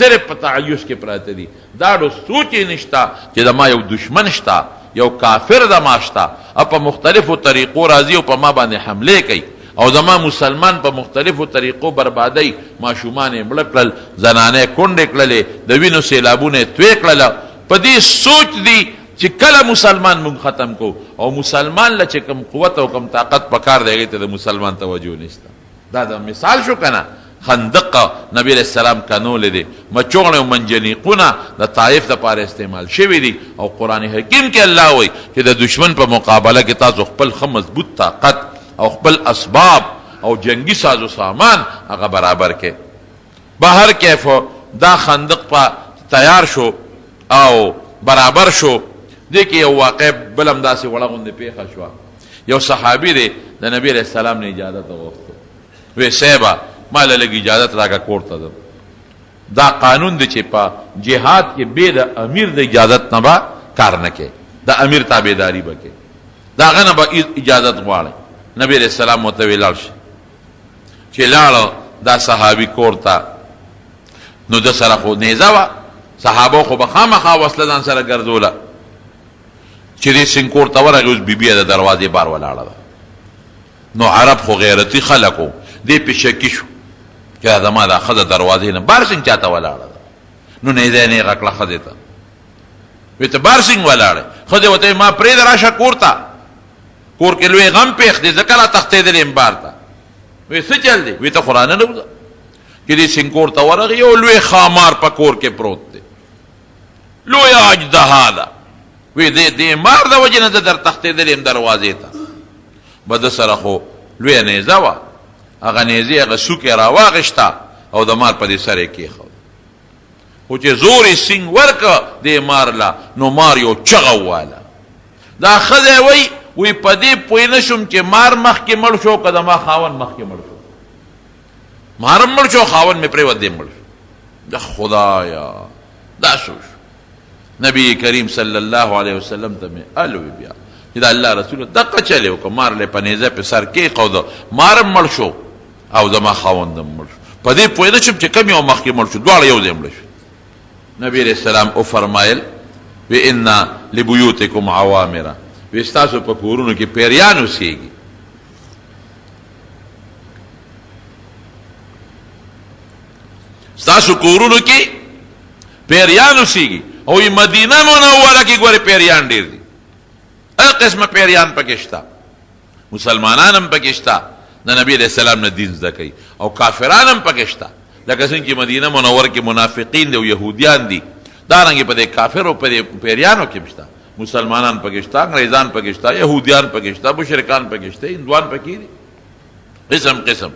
صرف په تعیش کې پراته دي دا ډو سوچ یې نشته چې د ما یو دشمن شته یو کافر د ما شته او په مختلفو طریقو راځي او په ما باندې حمله کوي او زما مسلمان په مختلفو طریقو بربادی ماشومان یې مړه کړل زنانې کونډې کړلې د وینو سیلابونه توی کړل په دې سوچ دي چې کله مسلمان مونږ ختم کو او مسلمان له چې کم قوت او کم طاقت پکار دی ته د مسلمان توجه نشته دا د مثال شو کنه خندق نبی علیہ السلام کانول دي مچوغه او منجنیقونه د طائف لپاره استعمال شوی دي او قران حکیم کې الله وایي چې د دشمن په مقابله کې تاسو خپل مضبوط طاقت او خپل اسباب او جنگي ساز و سامان هغه برابر کې بهر کیف دا خندق په تیار شو او برابر شو دیکھ یو واقع بلم داسې وړه غوندې پیښه شوه یو صحابي دی د نبی علیہ السلام نه اجازت وغوښته وی صاحبه ما له لږ اجازت راکړه کور ته ځم دا قانون دی چې په جهاد کې بې د امیر د اجازت نه به کار نه کوي د امیر تابعداري به کوي د هغه نه به اجازت غواړي نبی علیہ السلام ورته وی لاړ شي چې لاړه دا صحابي کور ته نو د سره خو نیزه وه صحابه خو به خامخا وسله ځان سره ګرځوله چې دې سنګ کور ته ورغی اوس بیبي د دروازې بار ولاړه ده نو عرب خو غیرتي خلک وو دې پې شکي شو چې دا زما دا ښځه دروازې نه بارسنګ چاته ولاړه ده نو نیزه یې نیغه کړه ښځې ته وی ته بارسنګ ولاړې ښځې ورته ما پرېږده راشه کور ته کور کې لوی غم پېښ دی ځکه را تښتېدلې یم بار ته وی څه چل دی وی ته خو رانه نوځه چې دې سنګ کور ته ورغی یو لوی خامار په کور کې پروت دی لوی اجدها ده وی دې مار د وجې نه زه در تښتېدلی یم دروازې ته به د سره خو لویه نیزه وه هغه نیزې هغه سوک یې راواغېشته او د مار په دې سر یې کېښود خو چې زور یې سینګ ورکه دې مار له نو مار یو چغه وواله دا ښځی وی په دې پوه نه شوم چې مار مخکې مړ شو که د ما خاوند مخکې مړ شو مارم مړ شو خاوند مې پرېوت دې مړ شو د خدایا دا شو نبی کریم صلی الله علیه وسلم ته مې الوی بیا چې دا الله رسول دقه چلی وکړه مار له په نیزه په سر کېښوده مارم مړ شو او زما خاوندم مړ شو په دې پوه نه شم چې کوم یو مخکې مړ شو دواړه یو ځای مړه شو نبی علیہ السلام وفرمایل وی ان لبیوتکم عوامره وی ستاسو په کورونو کې پیریان اوسېږي ستاسو کورونو کې پیریان اوسیږي او مدینه منوره کې ګوره پیریان ډیر دي هر قسمه پیریان پکې شته مسلمانان هم پکې شته د نبی علیہ السلام نه دین زده کوي او کافران هم پکې شته لکه څنګه چې مدینه منوره کې منافقین دي او یهودیان دي دارنګې په دې کافرو په دې پیریانو کې شته مسلمانان پکې شته انګریزان پکې شته یهودیان پکې شته مشرکان پکې شته هندوان پکې دي قسم قسم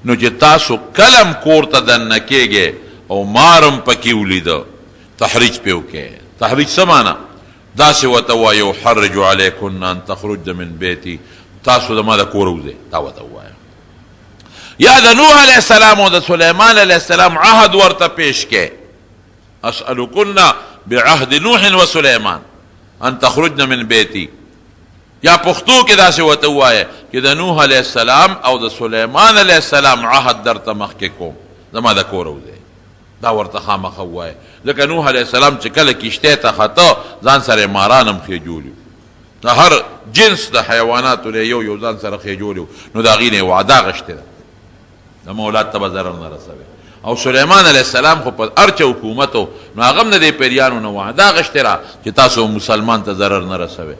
نو چې تاسو کلم کور ته دننه کېږئ او مارم پکې ولیده تحریج پې وکړئ تحریج څه معنا داسې ورته ووایه یحرج علیکن ان تخرجن من بیتي تاسو زما د کوره وځئ دا ورته ووایه یا د نوح علیه السلام او د سلیمان علیه السلام عهد ورته پیش کړئ اسألکن بعهد نوح و سلیمان ان تخرجن من بیتی یا پښتو کې داسې ورته ووایه چې د نوح علیه السلام او د سلیمان علیه السلام عهد درته مخکې کوم زما د کوره وځئ دا ورته خامخه ووایه ځکه نوح علیه السلام چې کله کشتۍ ته خته ځان سره ماران هم خېجولي د هر جنس د حیواناتو نه یو یو ځان سره خېجولي نو د هغې نه یې وعده غشتې ده زما اولاد ته به ضرر نه رسوي او سلیمان علیه السلام خو په هر چا حکومت و نو هغه هم د دې پیریانو نه وعده غشتې را چې تاسو مسلمان ته ضرر نه رسوي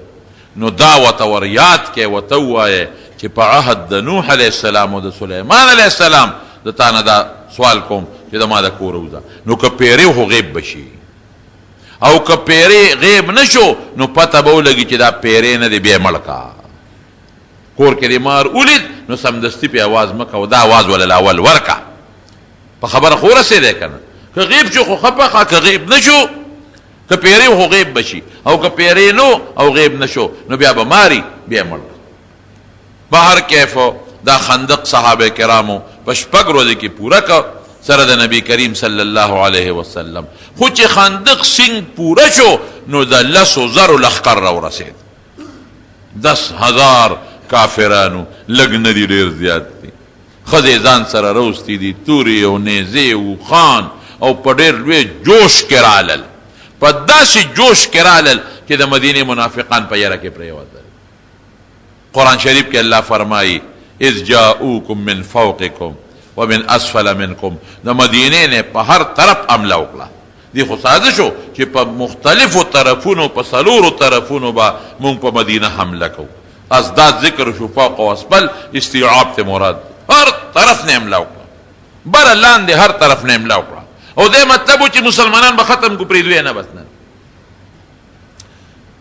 نو دا ورته ور یاد کې ورته ووایه چې په عهد د نوح علیه السلام او د سلیمان علیه السلام د تا نه دا سوال کوم چې د ما د کوره وځه نو که پیری خو غیب بشي او که پیری غیب نشو نو پته به ولګي چې دا پیری نه دی بیا مړ کا کور کې دې مار ولید نو سمدستي پې اواز مه کوه دا اواز ولل اول ورکه په خبره خو ورسېدی که نه که غیب شو خو خپخه که غیب نشو که پیری خو غیب بشي او که پیری نو او غیب نشو نو بیا به ماری بیا مړ به هر کیفو دا خندق صحابه کرامو په شپږ ورځې کې پوره که سره د نبی کریم صلی الله علیه وسلم خو چې خندق سنگ پوره شو نو د لسو زرو لښکر راورسېد 10,000 کافرانو لږ نه دي ډېر زیات دي ښځې ځان سره روستي دي تورې او نیزې او خان او په ډېر لوی جوش کې رالل په داسې جوش کې رالل چې د مدینې منافقان په یره کې پرېوتل قرآن شریف کې الله فرمایي اذ جاؤوکم من فوقکم ومن اسفل منکم د مدینې نه په هر طرف حمله وکړه دی خو سازش و چې په مختلفو طرفونو په څلورو طرفونو به مونږ په مدینه حمله کوو ازداد ذکر شو فوق و اسفل استیعاب ته مراد هر طرف نه حمله وکړه بره لاندې هر طرف نه حمله وکړه او دې مطلب و چې مسلمانان به ختم کو پرېږدوی نه بس نه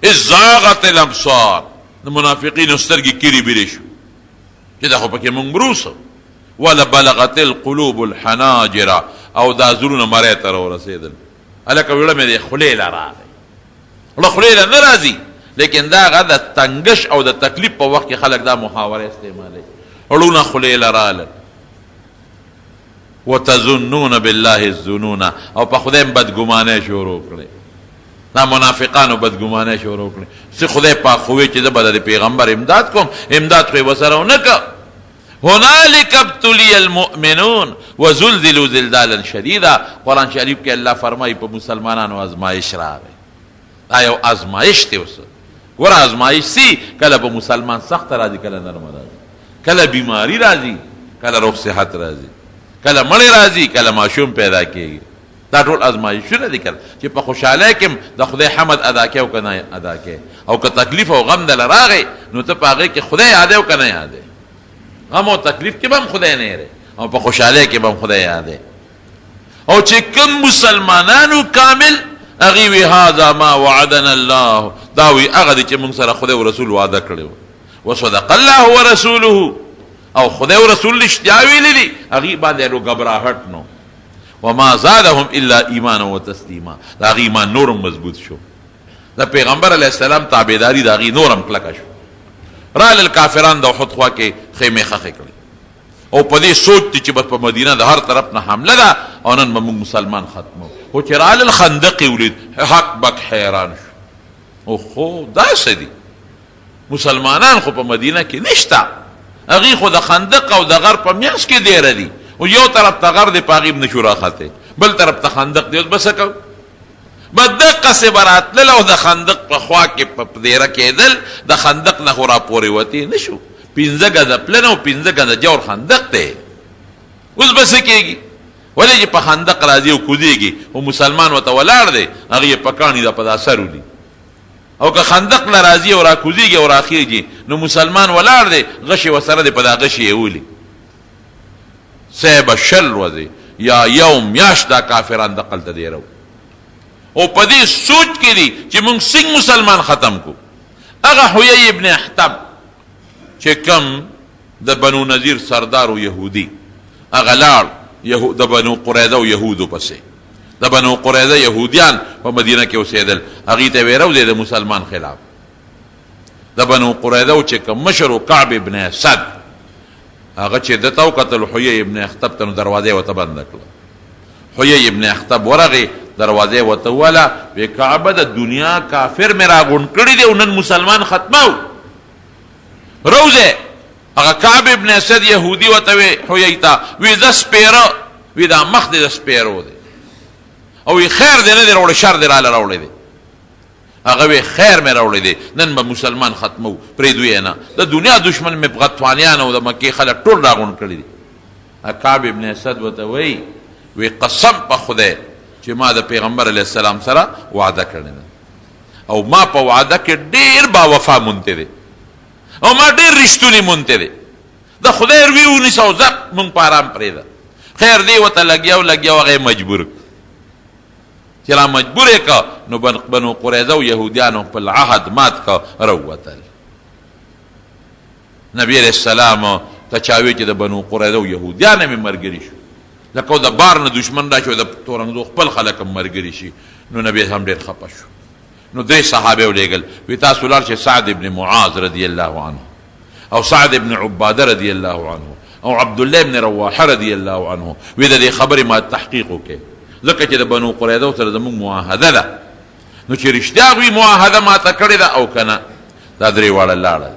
اذ زاغت الابصار د منافقینو سترګې کیرې بیرې شو چې دا خو پکې مونږ بروسو ولبلغت القلوب الحناجر او دا زړونه مرۍ ته راورسېدل هلکه ویړه مې د خولې له راغی وړه خولې له نه راځي لیکن دا هغه د تنګش او د تکلیف په وخت کې خلک دا محاوره استعمالوي وړونه خولې له رالل وتظنون بالله الظنون او په خدای هم بدګمانۍ شروع کړې دا منافقانو بدګمانۍ شروع کړې چې خدای پاک خو وی چې زه به د پیغمبر امداد کوم امداد خو یې ورسره ونه که هنالک ابتلی المؤمنون وزلزلوا زلزالا شدیدا قرآن شریف کې الله فرمایي په مسلمانانو ازمایش راغی دا یو ازمایش دی اوس ګوره ازمایش سي کله به مسلمان سخت راځي کله نرمه راځي کله بیماری راځي کله روغ صحت راځي کله مړی راځي کله ماشوم پیدا کېږي دا ټول ازمایشونه دي کله چې په خوشحالۍ کې د خدای حمد ادا کې او که نه ادا کې او که تکلیف او غم دله راغی نو ته په هغې کې خدای یادې او که نه یادې غم او تکلیف کې به هم خدای نه یادې او په خوشحالۍ کې به هم خدای یادې او چې کوم مسلمانانو کامل هغې وي هذا ما وعدنا الله دا وي هغه دی چې موږ سره خدای او رسول وعده کړی و وصدق الله ورسوله او خدای او رسول رښتیا ویلي دي هغې باندې نو ګبراهټ نو وما زادهم الا ایمانا و تسلیما دا هغې ایمان نورم مضبوط شو د پیغمبر علیه السلام تابعداري د هغې نورم کلکه شو رالل کافران د احد خوا کې خیمې خښې کړې او په دې سوچ دي چې بس په مدینه د هر طرف نه حمله ده او نن به موږ مسلمان ختمو خو چې رالل خندق یې ولید حق بک حیران شو اوخو داسې دي مسلمانان خو په مدینه کې نشته هغې خو د خندق او د غر په میانځ کې دیره دي او یو طرف ته غر دی په هغې هم نشو راختې بل طرف ته خندق دی اوس به څه کوو به دقسې به راتلل او د خندق په خوا کې په دیره کېدل د خندق نه خو راپورې وتې نه شو 15 ګزه پلن او 15 ګزه جوړ خندق دی اوس به څه کېږي ولې چې په خندق راځي او کودېږي او مسلمان ورته ولاړ دی هغه یې په کاڼي ده په دا سر ولي او که خندق له راځي او را کوزېږي او را خېږي نو مسلمان ولاړ دی غشې ورسره دی په دا غشې یې ولي صحبه شل ورځې یا یو میاشت دا کافران دقلته دی رو او په دې سوچ کې دي چې موږ څنګه مسلمان ختم کو هغه حیی ابن احتب چې کم د بنو نذیر سردار و یهودي هغه لاړ د بنو قریظه او یهودو پسې د بنو قریظه یهودیان په مدینه کې اوسېدل هغې ته ویې روځې د مسلمان خلاف د بنو قریظه چې کوم مشر و کعب ابن اسد هغه چې ده ته وکتل حیی ابن اخطب ته نو دروازه یې ورته بنده کړه حیی ابن اخطب ورغې دروازه یې ورته ووهله وی کعبه د دنیا کافر مې راغونډ کړي دی او نن مسلمان ختمو روځې هغه کعب ابن اسد یهودي ورته وی حیی ته وی زه سپېره وی دا مخ دې د سپېرو دی او وی خیر دی نه دی راوړی شر دی راله راوړی دی هغه وی خیر مې راوړی دی نن به مسلمان ختمو پرېږدو یې نه د دنیا دشمن مې غطفانیان او د مکې خلک ټول راغونډ کړي دي کعب ابن اسد ورته وی قسم په خدای چې ما د پیغمبر علیه السلام سره وعده کړې ده او ما په وعده کې ډېر باوفا مونته دی او ما ډېر رښتونی مونته دی د خدای روی ونیسه او زپ مونږ په ارام پرېږده خیر دی ورته لګیا هغه یې مجبور چې را مجبور یې که نو بنو قریظه او یهودیانو خپل عهد مات که راووتل نبی علیه السلام ته چا وی چې د بنو قریظه او یهودیان مې ملګري شو لکه د بار نه دشمن را شي د تورنګزو خپل خلک هم ملګري شي نو نبی هم ډېر خفه شو نو درې صحابه ولیږل وی تاسو لاړ شئ سعد ابن معاذ رضی الله عنه او سعد ابن عباده رضی الله عنه او عبدالله ابن رواحه رضی الله عنه وی د دې خبرې ما تحقیق وکړئ ځکه چې د بنو قریظه سره زموږ معاهده ده نو چې رښتیا هغوی معاهده ماته کړې ده او که نه دا درې واړه لاړل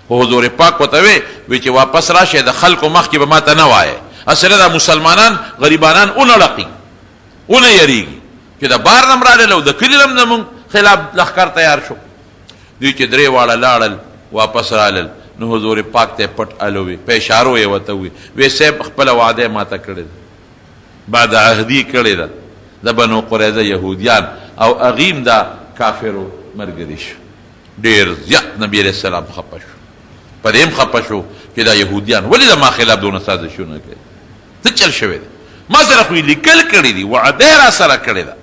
خو حضور پاک ورته وی چې واپس راشئ د خلکو مخکې به ماته نه وایې اصله دا مسلمانان غریبانان ونه لقي ونه یریږي چې د بار نم راغلل او د کلي نم زموږ خلاف لښکر تیار شو دوی چې درې واړه لاړل واپس رالل نو حضور پاک ته پټ الوي په اشارو یې ورته وی صاحب خپله وعده ماته کړې ده بعد عهدي کړې ده د بنو قریظه یهودیان او اغیم دا کافرو ملګري شو ډېر زیات نبی علیه السلام خفه شو په دې هم خفه شو چې دا یهودیان ولې د ما خلاف دونه سازشونه کوي څه چل شوی دی ما سره خو یې لیکل کړي دي وعده را سره کړې ده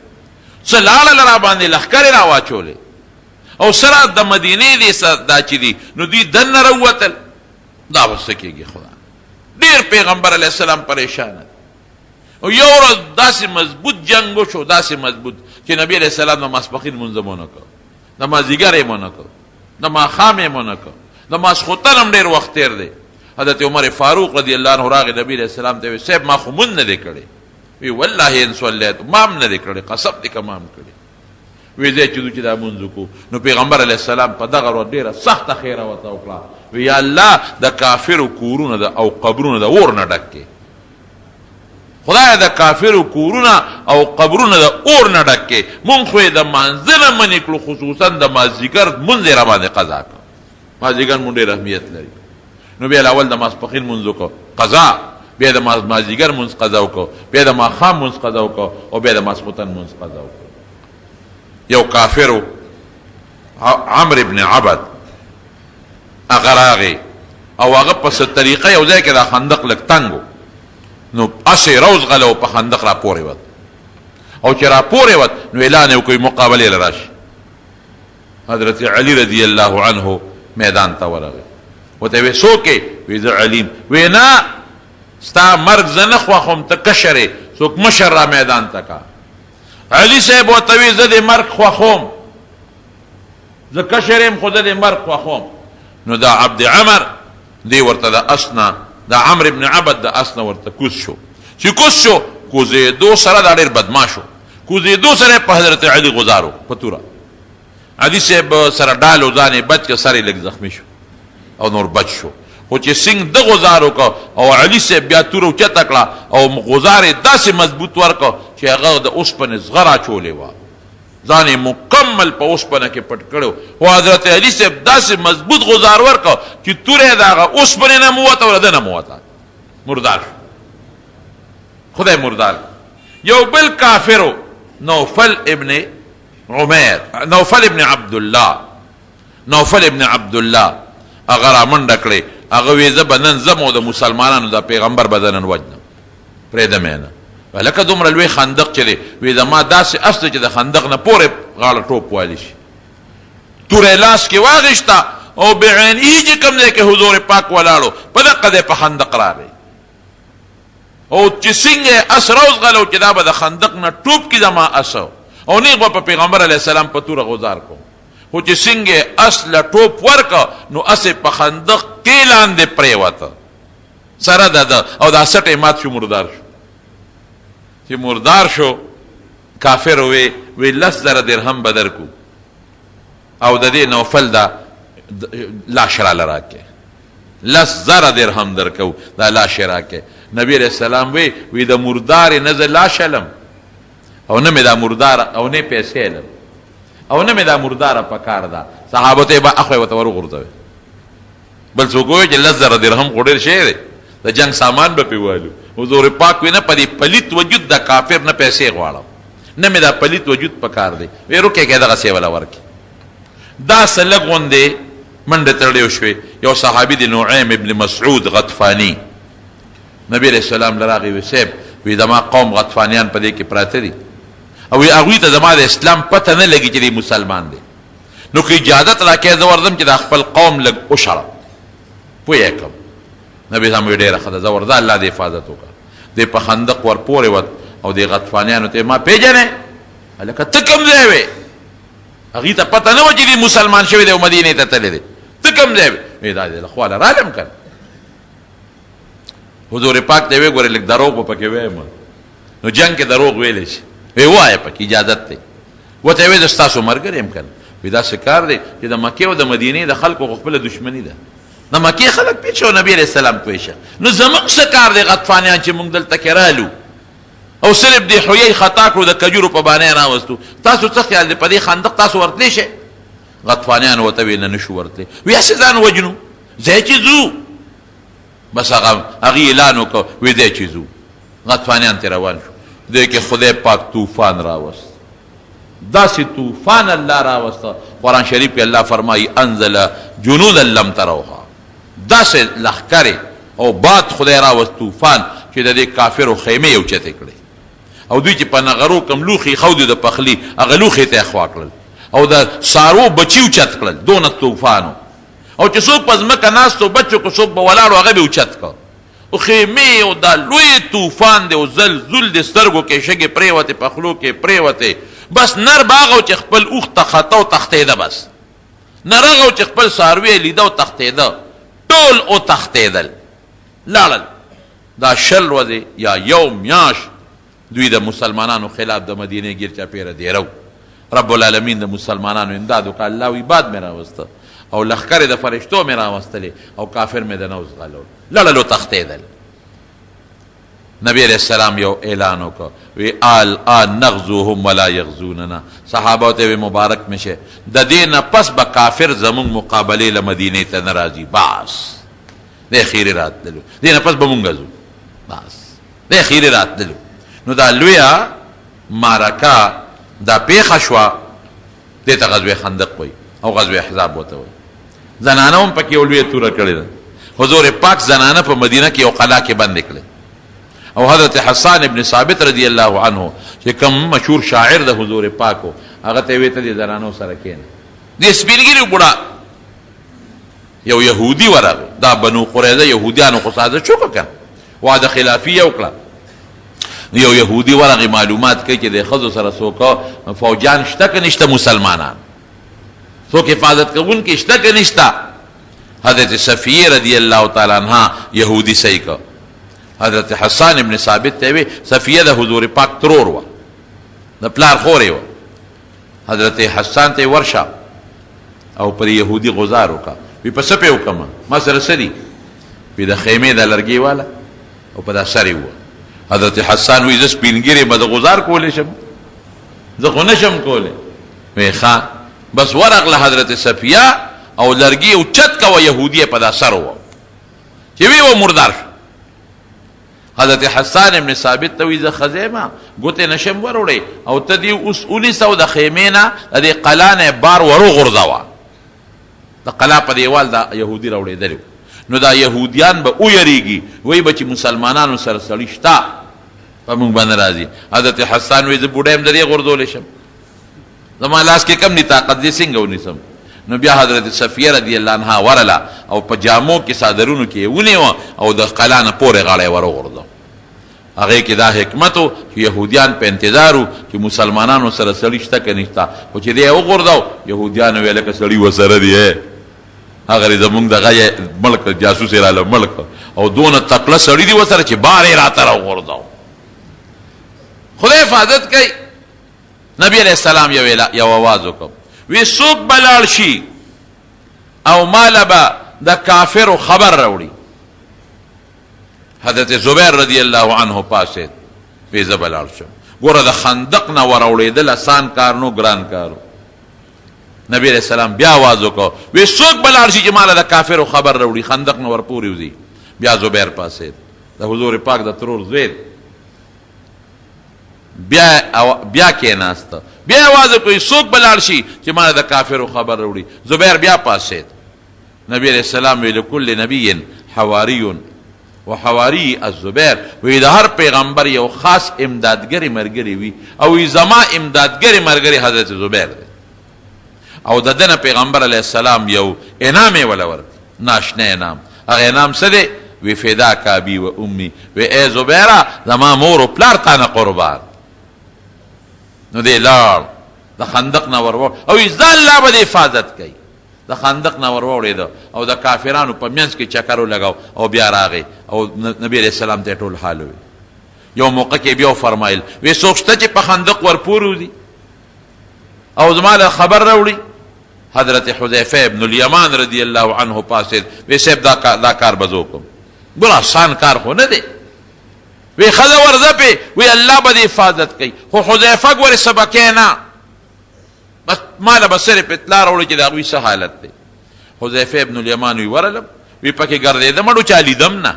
څه لاړل را باندې لښکرې را واچولې او سره د مدینې دي دا چې دي نو دوی دننه راووتل دا به څه کېږي خدا ډېر پیغمبر علیه السلام پریشانه او یو ورځ داسې مضبوط جنګ وشو داسې مضبوط چې نبی علیه السلام د ماسپښین لمونځ هم ونه کړ د مازدیګر یې ونه کړ د ماښام یې ونه کړ د ماسخوتن هم ډېر وخت تېر دی حضرت عمر فاروق رضی الله عنه راغی نبی علیه السلام ته وی صاحب ما خو مونځ نه دی کړی وی والله ان صلیت ما هم نه دی کړی قسم دی که ما هم کړی وی ځای چې دوی چې دا مونځ وکړو نو پیغمبر علیه السلام په دغه ورځ ډېره سخته خیره ورته وکړه وی یا الله د کافرو کورونه او قبرونه د اور نه ډک کړي خدای د کافرو کورونه او قبرونه د اور نه ډک کړي مونږ خو یې د مانځه نه منې کړو خصوصا د مازدیګر مونځ یې راباندې قضا کړ مازدیګر مونږ ډېر اهمیت لري نو بیا اول د ماسپښین مونځ وکړو قضا بیا د مازدیګر مونځ قضا وکړو بیا د ماښام مونځ قضا وکړو او بیا د ماسخوتن مونځ قضا وکړو یو کافرو عمر ابن عبد هغه راغی او هغه په څه طریقه یو ځای کې دا خندق لږ تنګ نو اسې روز غلو په خندق را پورې وت او چې را پورې وت نو اعلان یې وکړ مقابلې له راشي حضرت علی رضی الله عنه میدان ته ورغی ورته وی څوک یې وی زه علیم وی نه ستا مرګ زه نه خوښوم ته کشر یې څوک مشر را میدان ته کا علي صاحب ورته وی زه د مرګ خوښوم زه کشر یم خو زه د مرګ خوښوم نو دا عبد عمر دی ورته د اسنه دا عمر ابن عبد د اسنه ورته کوز شو چې کوز شو کوزېدو سره دا ډېر بدماشو کوزېدو سره په حضرت علي غزارو په توره علي صاحب سره ډال او ځان یې بچ که سر یې لږ زخمي شو او نور بچ شو خو چې سنګ د غزار وکړه او علي صاحب بیا توره اوچته کړه او غزار یې داسې مضبوط ورکړه چې هغه د اوسپنې زغره اچولې وه ځان یې مکمل په اوسپنه کې پټ کړی خو حضرت علي صاحب داسې مضبوط غزار ورکړه چې توره یې د هغه اوسپنې نه موته او د ده نه موته مردار شو خدای مردار. یو بل کافرو نوفل ابن عمیر، نوفل ابن عبدالله، نوفل ابن عبدالله هغه را منډه کړې. هغه وی زه به نن ځم او د مسلمانانو د پیغمبر به نن وجنم، پرېږدم یې نه. لکه دومره لوی خندق چې دی، وی زما داسې اس دی چې د خندق نه پورې غاړه ټوپ والی شي. توره لاس کې واغېسته او بعینه چې کوم دی کې حضور پاک ولاړو، په دقه دی په خندق راغی. او چې څنګه اس راوځغلو چې دا به د خندق نه ټوپ کې زما اسو او نیغ به په پیغمبر علیه السلام په توره غزار کوم. خو چې څنګه اس له ټوپ ورکه نو اس په خندق کې لاندې پرېوته سره ده او دا سټ یې مات شو، مردار شو. چې مردار شو کافر وی 10,000 درهم به درکو او د دې نوفل دا لاش راله راکې، 10,000 درهم درکو دا لاش یې راکې. نبی علیہ السلام وی د مردار نه زه لاش علم او نه مې دا مردار او نه پیسې علم او نه مې دا مرداره په کار ده. صحابه ته به اخوی ورته ورغورځوي. بل څوک وایي چې 10,000 درهم خو ډېر شی دی، د جنګ سامان به پې والو. حضور پاک وی نه په دې پلیت وجود د کافر نه پیسې غواړم، نه مې دا پلیت وجود په کار دی. وی روکې کې دغسې وله ورکې. داسې لږ غوندې منډې تړلې شوې. یو صحابي دی نعیم ابن مسعود غطفاني، نبی علیہ السلام لراغی وی صاحب وی زما قوم غطفانیان په دې کې پراته دي او وی هغوی ته زما د اسلام پته نه لګي چې دی مسلمان دی، نو که اجازت راکړې زه ورځم چې دا خپل قوم لږ وشړم پوه یې کړم. نبي اسلام وی ډېره ښه ده، زه ورځه الله د حفاظت وکړه. دی په خندق ور پورې وت او دې غطفانیانو ته ما پېژنې؟ هلکه ته کوم ځای وې؟ هغوی ته پته نه وه چې دی مسلمان شوی دی او مدینې ته تللی دی. ته کوم ځای وې؟ وی دا د خواله رالم که حضور پاک ته وی ګورې لږ دروغ به پکې وایم نو جنګ کې دروغ ویلی شي. وی وایه پکې اجازت دی. ورته یې وی زه ستاسو ملګری یم که نه. وی داسې کار دی چې د مکې او د مدینې د خلکو خو خپله دشمني ده. د مکې خلک پېښ شو، نبي علیه السلام پوه شه. نو زموږ څه کار دی غطفانیان چې موږ دلته کې رالو او صرف د حویی خطا کړو د کجورو په بانه یې راوستو. تاسو څه خیال دی په دې خندق تاسو ورتلی شئ؟ غطفانیان ورته وی نه نشو ورتلی. وی هسې ځان وجنو، ځای چې ځو. بس هغه اعلان وکړ وی دی چې ځو. غطفانیان ترې روان شو. دی کې خدای پاک طوفان راوست، داسې طوفان الله راوسته. قرآن شریف کې الله فرمایي انزل جنودا لم تروها، داسې لښکرې او باد خدای راوست طوفان چې د دې کافرو خیمې یې اوچتې کړې او دوی چې په نغرو کوم لوښي ایښودي د پخلي هغه لوښي ته یې خوا کړل او د څاروو بچي اوچت کړل. دونه طوفان او چې څوک په ځمکه ناست و بچو که څوک به ولاړ و هغه به اوچت کړ. او خیمې او دا لوی طوفان دی او زلزل د سترګو کې شګې پرېوتې، په خولو کې پرېوتې. بس نر به هغه و چې خپل اوښ ته خته او تښتېده، بس نر هغه و چې خپل څاروي یې لیده او تښتېده، ټول او تښتېدل لاړل. دا 20 ورځې یا یو میاشت دوی د مسلمانانو خلاف د مدینې ګیر چاپېره دیرو. رب العالمین د مسلمانانو امداد وکړه. الله وی باد مې راوسته او لښکرې د فرشتو مې راوستلې او کافر مې د نوز غلول، لړل او تښتېدل. نبی علیہ السلام یو اعلان وکړ وی الان نغزوهم ولا یغزوننا. صحابه ته وی مبارک مشه د دې نه پس به کافر زمونږ مقابلې له مدینې ته نه راځي. بس دی خیرې راتللو، دې نه پس به مونږ ځو، بس دی خیرې راتللو. نو دا لویه معرکه دا پیښه شوه، دې ته غزوه خندق وایي او غزوه احزاب ورته وایي. زنانه هم پکې یو لویه توره کړې ده. حضور پاک زنانه په مدینه کې یو قلعه کې بندې کړې او حضرت حسان ابن ثابت رضی الله عنه چې کوم مشهور شاعر د حضور پاک و هغه ته وی ته دې زنانو سره کښېنه. دې سپینګیري بوډا یو یهودي ورغی، دا بنو قریظه یهودیانو خو سازش وکړه کنه، وعده خلافي یې وکړه. یو یهودي ورغی معلومات کوي چې د ښځو سره څوک فوجان شته که نشته، مسلمانان څوک حفاظت کوونکي شته که نشته. حضرت صفیه رضی الله تعالی عنها یهودي صحیح که. حضرت حسان ابن ثابت ته وی صفیه د حضور پاک ترور وه، د پلار خورې وه. حضرت حسان ته ورشه او پر یهودي غزار وکړه. وی په څه پې وکړمه، ما سره څه دي؟ وی د خیمې د لرګي والا او په دا سر یې ووه. حضرت حسان وی زه سپینګیرې به د غزار کولی شم، زه خو نه شم کولی. وی ښه بس ورغله حضرت صفیه او لرګي اوچت کوه، یهودي په دا سر ووه چې وی و مردار شو. حضرت حسان ابن ثابت ته وی زه ښځی ما ګوتې نشم وروړی او ته دې اوس 1900 د خیمې نه د دې قلا نه بار وروغورځوه. د قلا په دیوال دا یهودي راوړېدلی نو دا یهودیان به ویریږي وایي به چې مسلمانانو سره سړي شته په موږ باندې راځي. حضرت حسان وایي زه بوډی یم د دې غورځولی شم، زما لاس کې کم دي طاقت دې څنګه ونیسم. نو بیا حضرت صفیه رضی الله عنها ورله او په جامو کې صادرونو کې یې ونیوه او د قلا نه پورې غاړه یې وروغورځو. هغې کې دا حکمت و چې یهودیان په انتظار و چې مسلمانانو سره سړي شته که نشته، خو چې دی یې وغورځو یهودیانو ویل لکه سړي ورسره دی، هغه زمونږ دغه ملک جاسوس یې راله ملک او دونه تکړه سړي دي ورسره چې بار یې راته راوغورځو. خدای حفاظت کوي. نبی علیہ السلام یو آواز وکړ وی څوک به لاړ شي او ماله به د کافرو خبر راوړي. حضرت زبیر رضی الله عنه پاسید وی زه به لاړ شم. ګوره د خندق نه وراوړېدل اسان کار نو ګران کارو. نبی علیہ السلام بیا آواز وکړ وی څوک به لاړ شي چې ماله د کافرو خبر راوړي، خندق نه ورپورې وځي. بیا زبیر پاسید د حضور پاک د ترور زوی بیا کېناسته، بیا آواز وکړي څوک به لاړ شي چې ماله د کافرو خبر راوړي. زبیر بیا پاسید. نبی علیہ السلام وی لکل نبی حواری و حواری الزبیر، وی د هر پیغمبر یو خاص امدادګری ملګری وي او وی زما امدادګری ملګری حضرت زبیر دی. او د دنه پیغمبر علیہ السلام یو انعام یې وله ورکړ، ناشنا انعام. هغه انعام څه دی؟ وی فداک ابي و امي، وی ای زبیره زما مور و پلار تا نه قربان. نو دی لاړ د خندق نه ور او ځان الله به د حفاظت کوي. د خندق نه ور وړېده او د کافرانو په منځ کې چکر ولګاو او بیا راغی او نبی علیہ السلام ته ټول حال وی. یو موقع کې بیا فرمایل وی څوک شته چې په خندق ور پورې وځي او زما له خبر راوړي. حضرت حذیفه ابن الیمان رضی الله عنه پاسید وی صاحب دا کار به زه وکړم. ګوره آسان کار خو نه دی. وی ښځه ورځه پې وی الله به د حفاظت کوي. خو حذیفه ګورې سبکې نه، بس ماله به صرف اطلاع راوړي چې د هغوی څه حالت دی. حذیفه ابن الیمان وی ورلم وی پکې ګرځېدم اړو چا لیدم نه.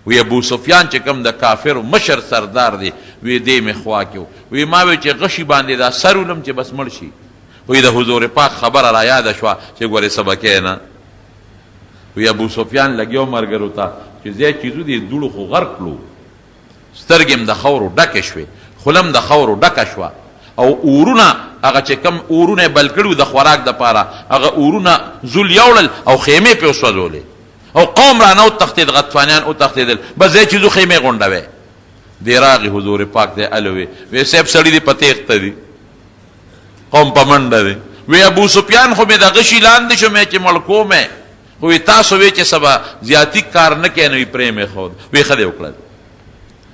وی ابو سفیان چې کوم د کافرو مشر سردار دی وی دې مې خوا کې وی ما وی چې غشي باندې دا سر ولم چې بس مړ شي. وی د حضور پاک خبره را یاده شوه چې ګورې سبکې نه. وی ابو سفیان لګیو ملګرو ته چې زه چیزو دې دوړو خو غرق کړو، سترګې م د خاورو ډکې شوې، خولم د خاورو ډکه شوه او اورونه هغه چې کم اورونه یې بل کړي د خوراک دپاره هغه اورونه زول یوړل او خیمې پې وسوځولې او قوم رانه وتښتېد، غطفانیان وتښتېدل، بس ځای چیزو خیمې غونډوې. دی راغی حضور پاک دی الوې وی صاحب سړي دې په تېښته دي، قوم په منډه دی. وی ابو سفیان خو مې د غشي لاندې شو مې چې مړ کومې، خو وی تاسو وی چې سبا زیاتی کار نه کوې نو وی پرې مې ښود. وی ښه دې وکړل.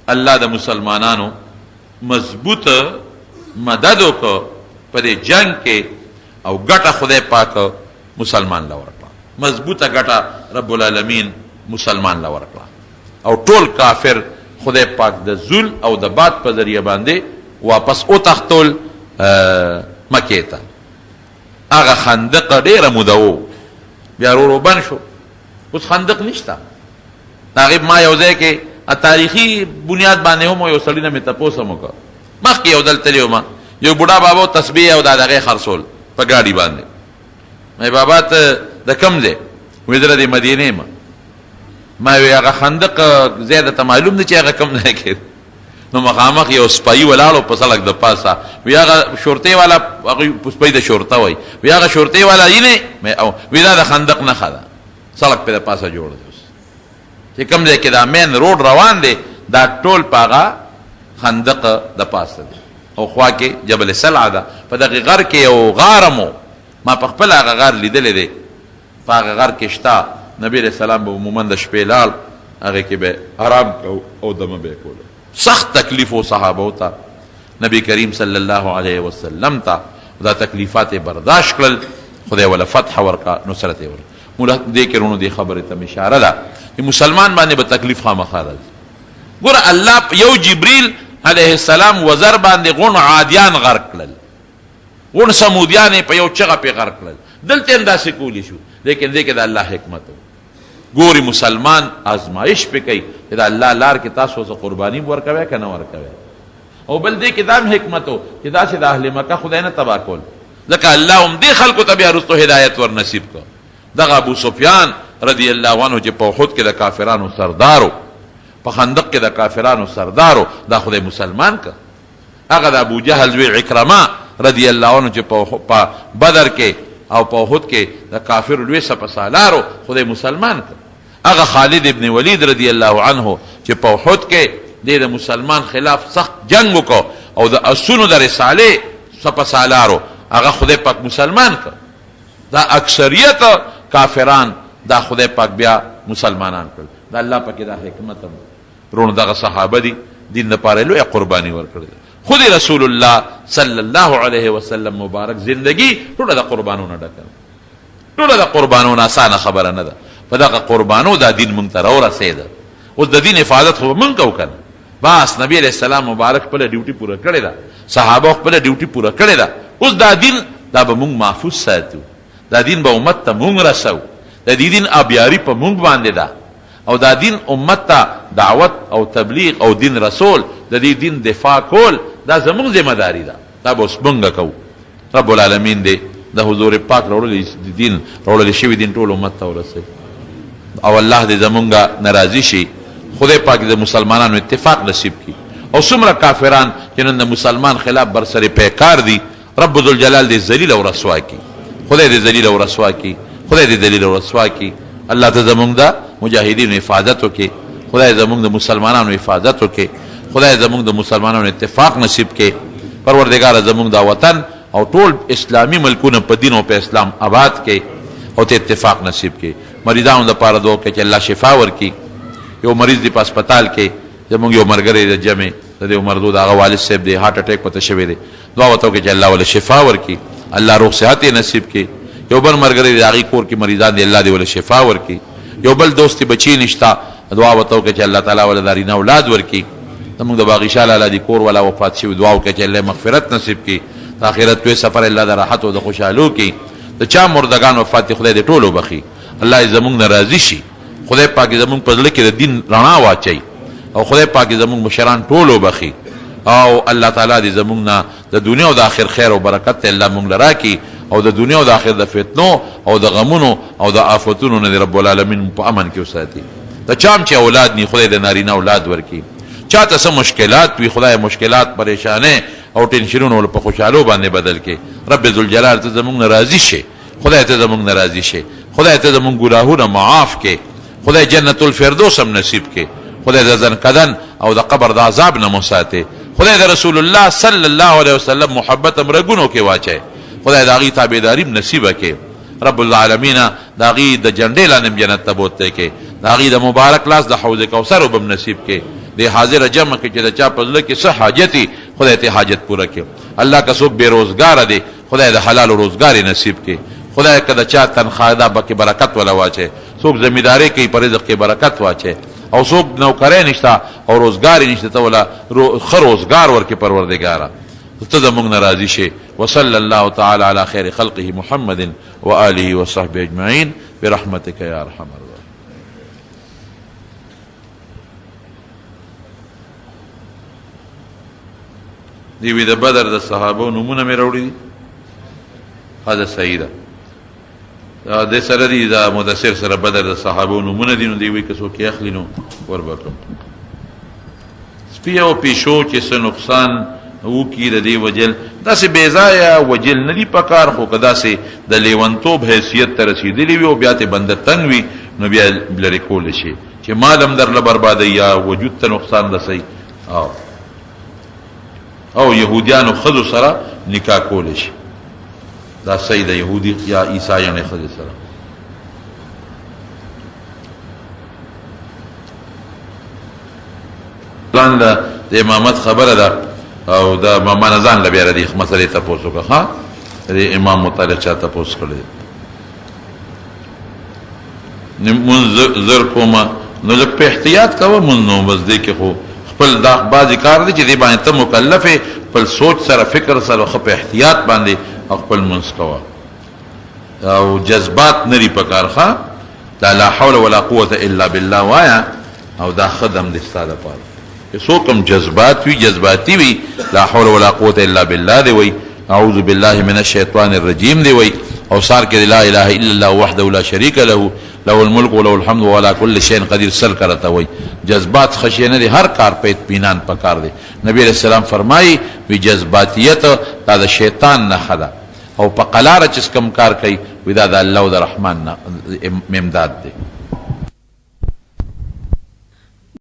الله د مسلمانانو مضبوط مدد وکړه په دې جنگ کې او ګټه خدای پاک مسلمان له ورکړه، مضبوطه ګټه رب العالمین مسلمان له ورکړه او ټول کافر خدای پاک د زول او د باد په ذریعه باندې واپس وتښتول مکې ته. هغه خندق ډېره موده و، بیا ورو بند شو، اوس خندق نشته. هغې ما یو ځای کې تاریخي بنیاد باندې هم یو سړي نه مې تپوس هم وکړ، مخکې یو دلته تللی وم، یو بوډا بابا تسبیح او دا دغې خرڅول په ګاډي باندې. مې بابا ته د کوم ځای؟ وایي زه د مدینې یم. ما وی هغه خندق ځای درته معلوم دی چې هغه کوم ځای کې؟ نو مخامخ یو سپایي ولاړو په سړک د پاسه، وی هغه شورتۍ والا، هغوی سپۍ د شورته وایي، وی هغه شورتۍ والا یینې وی دا د خندق نښه ده، سړک پې د پاسه جوړ دی. اوس چې کوم ځای کې دا مین روډ روان دی دا ټول په هغه خندق د پاسه دی او خوا کې جبل سلعه ده. په دغې غر کې یو غارم و، ما په خپله هغه غار لیدلی دی، په هغه غر کې شته. نبی علیہ السلام به عموما د شپې لاړ، هغې کې به آرام کو او دمه به یې کوله. سخت تکلیف و صحابو ته، نبی کریم صلی الله علیه وسلم ته دا تکلیفات یې برداشت کړل، خدای وله فتح ورکړه، نصرت یې ورکړه. موږ دې کې رونو دې خبرې ته اشاره ده چې مسلمان باندې به تکلیف خامخا راځي. ګوره الله یو جبریل علیه السلام وزر باندې غون عادیان غرق کړل، غون سمودیان په یو چغه پې غرق کړل. دلته هم داسې کولی شو، لیکن دې کې د الله حکمت و. ګوري مسلمان آزمایش پې کوي چې د الله لار کې تاسو څه قرباني ورکوئ که نه ورکوئ. او بل دې کې دا هم حکمت و چې داسې د اهل مکه خدای نه تباه کول، ځکه الله هم دې خلکو ته بیا وروستو هدایت ور نصیب کړ. دغه ابو سفیان رضی الله عنه چې په احد کې د کافرانو سردارو، په خندق کې د کافرانو سردارو، دا خدای مسلمان کړ. هغه د ابو جهل زوی عکرمه رضی الله عنه چې په بدر کې او په احد کې د کافر لوی سپسالارو، خدای مسلمان کړ. هغه خالد ابن ولید رضی الله عنه چې په احد کې د مسلمان خلاف سخت جنگ وکړ او د اسونو د رسالې سپسالارو، هغه خدای پاک مسلمان کړ. دا اکثریت کافران دا خدای پاک بیا مسلمانان کړل. دا الله پاک دا حکمت هم رونو دغه صحابه دي دین لپاره لوی قرباني ورکړل. خود رسول الله صلی الله علیه وسلم مبارک زندگی ټوله د قربانونو ډکه، ټوله د قربانونو اسانه خبره نه ده. په دغه قربانو دا دین مونږ ته راورسېده. اوس د دین حفاظت خو مونږ کوو که نه؟ بس نبی علیہ السلام مبارک خپله ډیوټي پوره کړې ده، صحابه خپله ډیوټي پوره کړې ده. اوس دا دین دا به مونږ محفوظ ساتو، دا دین به امت ته مونږ رسو، د دې دین آبیاري په مونږ باندې ده، او دا دین امت ته دعوت او تبلیغ او دین رسول د دې دین دفاع کول دا زمونږ ذمہ داری ده. دا به اوس مونږ کوو. رب العالمین دې د حضور پاک راوړلی دین، راوړلی شوي دین ټول امت ته ورسوي، او الله دې زمونږ ناراضي شي. خدای پاک د مسلمانانو اتفاق نصیب کی. او څومره کافران چې نن د مسلمان خلاف برسرې پیکار دي، رب ذوالجلال دې ذلیل او رسوا کی. خدای دې ذلیل او رسوا کی، خدای دې ذلیل او رسوا کی. الله ته زمونږ د مجاهدینو حفاظت وکړي، خدای زمونږ د مسلمانانو حفاظت وکړي، خدای زمونږ د مسلمانانو اتفاق نصیب کړي. پروردګار زمونږ دا وطن او ټول اسلامي ملکونه په دین او په اسلام آباد کړي او ته اتفاق نصیب کړي. مریضانو لپاره دعا وکړئ چې الله شفا ورکړي. یو مریض دی په هسپتال کې، زمونږ یو ملګری د جمع د دې عمر دود هغه والد صاحب دی هارټ اټیک پته شوی دی، دعا ورته وکړئ چې الله ولې شفا ورکړي، الله روغ صحت یې نصیب کړي. یو بل ملګری د هغې کور کې مریضان دی، الله دې ولې شفا ورکړي. یو بل دوست بچی نشته، دعا ورته وکړئ چې الله تعالی ولې نارینه اولاد ورکړي. زمونږ د باغي شاه لالا دی کور والا وفات شوي، دعا وکړئ چې الله مغفرت نصیب کړي. د آخرت لوی سفر الله د راحت او د خوشحالو کړي. د چا مردگان وفات دي خدای دې ټولو بخي، الله یې زمونږ نه راضي شي. خدای پاک زمونږ په زړه کې د دین رڼا واچوي، او خدای پاک زمونږ مشران ټولو بخي، او الله تعالی دې زمونږ نه د دنیا او د آخر خیر او برکت ته الله مونږ لرا کړي، او د دنیا او د آخر د فتنو او د غمونو او د آفتونو نه رب العالمین په امن کې وساتي. د چام چې اولاد نی خدای د نارینه اولاد ورکړي. چاته څه مشکلات وي خدای مشکلات پریشانه او ټینشنونو په خوشحالو باندې بدل کړي. رب ذوالجلال ته زمونږ نه راضي شي، خدای ته زمونږ نه راضي شي، خدای ته زمونږ ګناهونه معاف کړي، خدای جنت الفردوس هم نصیب کړي، خدای د ځنکدن او د قبر د عذاب نه مو ساتي، خدای د رسول الله صلی الله علیه وسلم محبت هم رګونو کې واچي، خدای د هغې تابعداري هم نصیبه کړي. رب العالمین د هغې د جنډې لاندې هم جنت ته بوتلی کړي، د هغې د مبارک لاس د حوض کوثر به هم نصیب کړي. د حاضر جمع کې چې د چا په زړه کې څه حاجت وي خدای ته حاجت پوره کړي. الله که څوک بې روزګاره دی خدای د حلال روزګار نصیب کړي. خدای که د چا تنخواه ده پکې برکت ولا واچي، څوک زمینداري کوي په رزق کې برکت واچي، او څوک نوکری نشته او روزګار یې نشته ته ولا ښه روزګار ورکړي پروردګاره. ته زمونږ نه راضي شي. وصلی الله تعالی علی خیر خلقه محمد وآله وصحبه اجمعین برحمتک یا ارحم الراحمین. دیوی د بدر د صحابو نمونه مې راوړي دي، دا صحیح ده. د سره دي د مدثر سره بدر د صحابو نمونه دي، نو دیوی که څوک یې اخلي نو ور به کړم. سپي او پیشو چې څه نقصان وکړي د دې وجل داسې بې ځایه وجل نه دي پکار، خو که داسې د لیونتوب حیثیت ته رسېدلي وي او بیا ته بنده تنګ وي نو بیا لرې کولی شي چې مال هم درله بربادوي یا وجود ته نقصان رسوي. او یهودیانو ښځو سره نکاح کولی شي، دا صحیح ده، یهودي یا عیسایانو ښځې سره. ځان له د امامت خبره ده او د ماما ځان له بیا د دې مسلې تپوس وکړه. ښه د امام مطلق چا تپوس کړی مونځ زر کومه نو لږ په احتیاط کوه مونځ نو بس دې کې خو خپل دا بعضې کار دی چې دې باندې ته مکلف یې خپل سوچ سره فکر سره ښه په احتیاط باندې خپل مونځ کوه او جذبات نری پکار. ښه دا لا حول ولا قوة الا بالله وایا او دا خدم دې ستا دپاره چې څوک هم جذبات وي جذباتي وي لا حول ولا قوة الا بالله دی وی اعوذ بالله من الشیطان الرجیم دی وی او سار کې لا اله الا الله وحده لا شریک له له الملک وله الحمد وعلى كل شيء قدیر سر کرتا وی جذبات خشیه نه دي هر کار په اطمینان پکار دی نبی علیہ السلام فرمایي وی جذباتیت دا د شیطان نه خدا او په قلاره چې کم کار کوي وی دا د الله او د رحمان نه امداد دی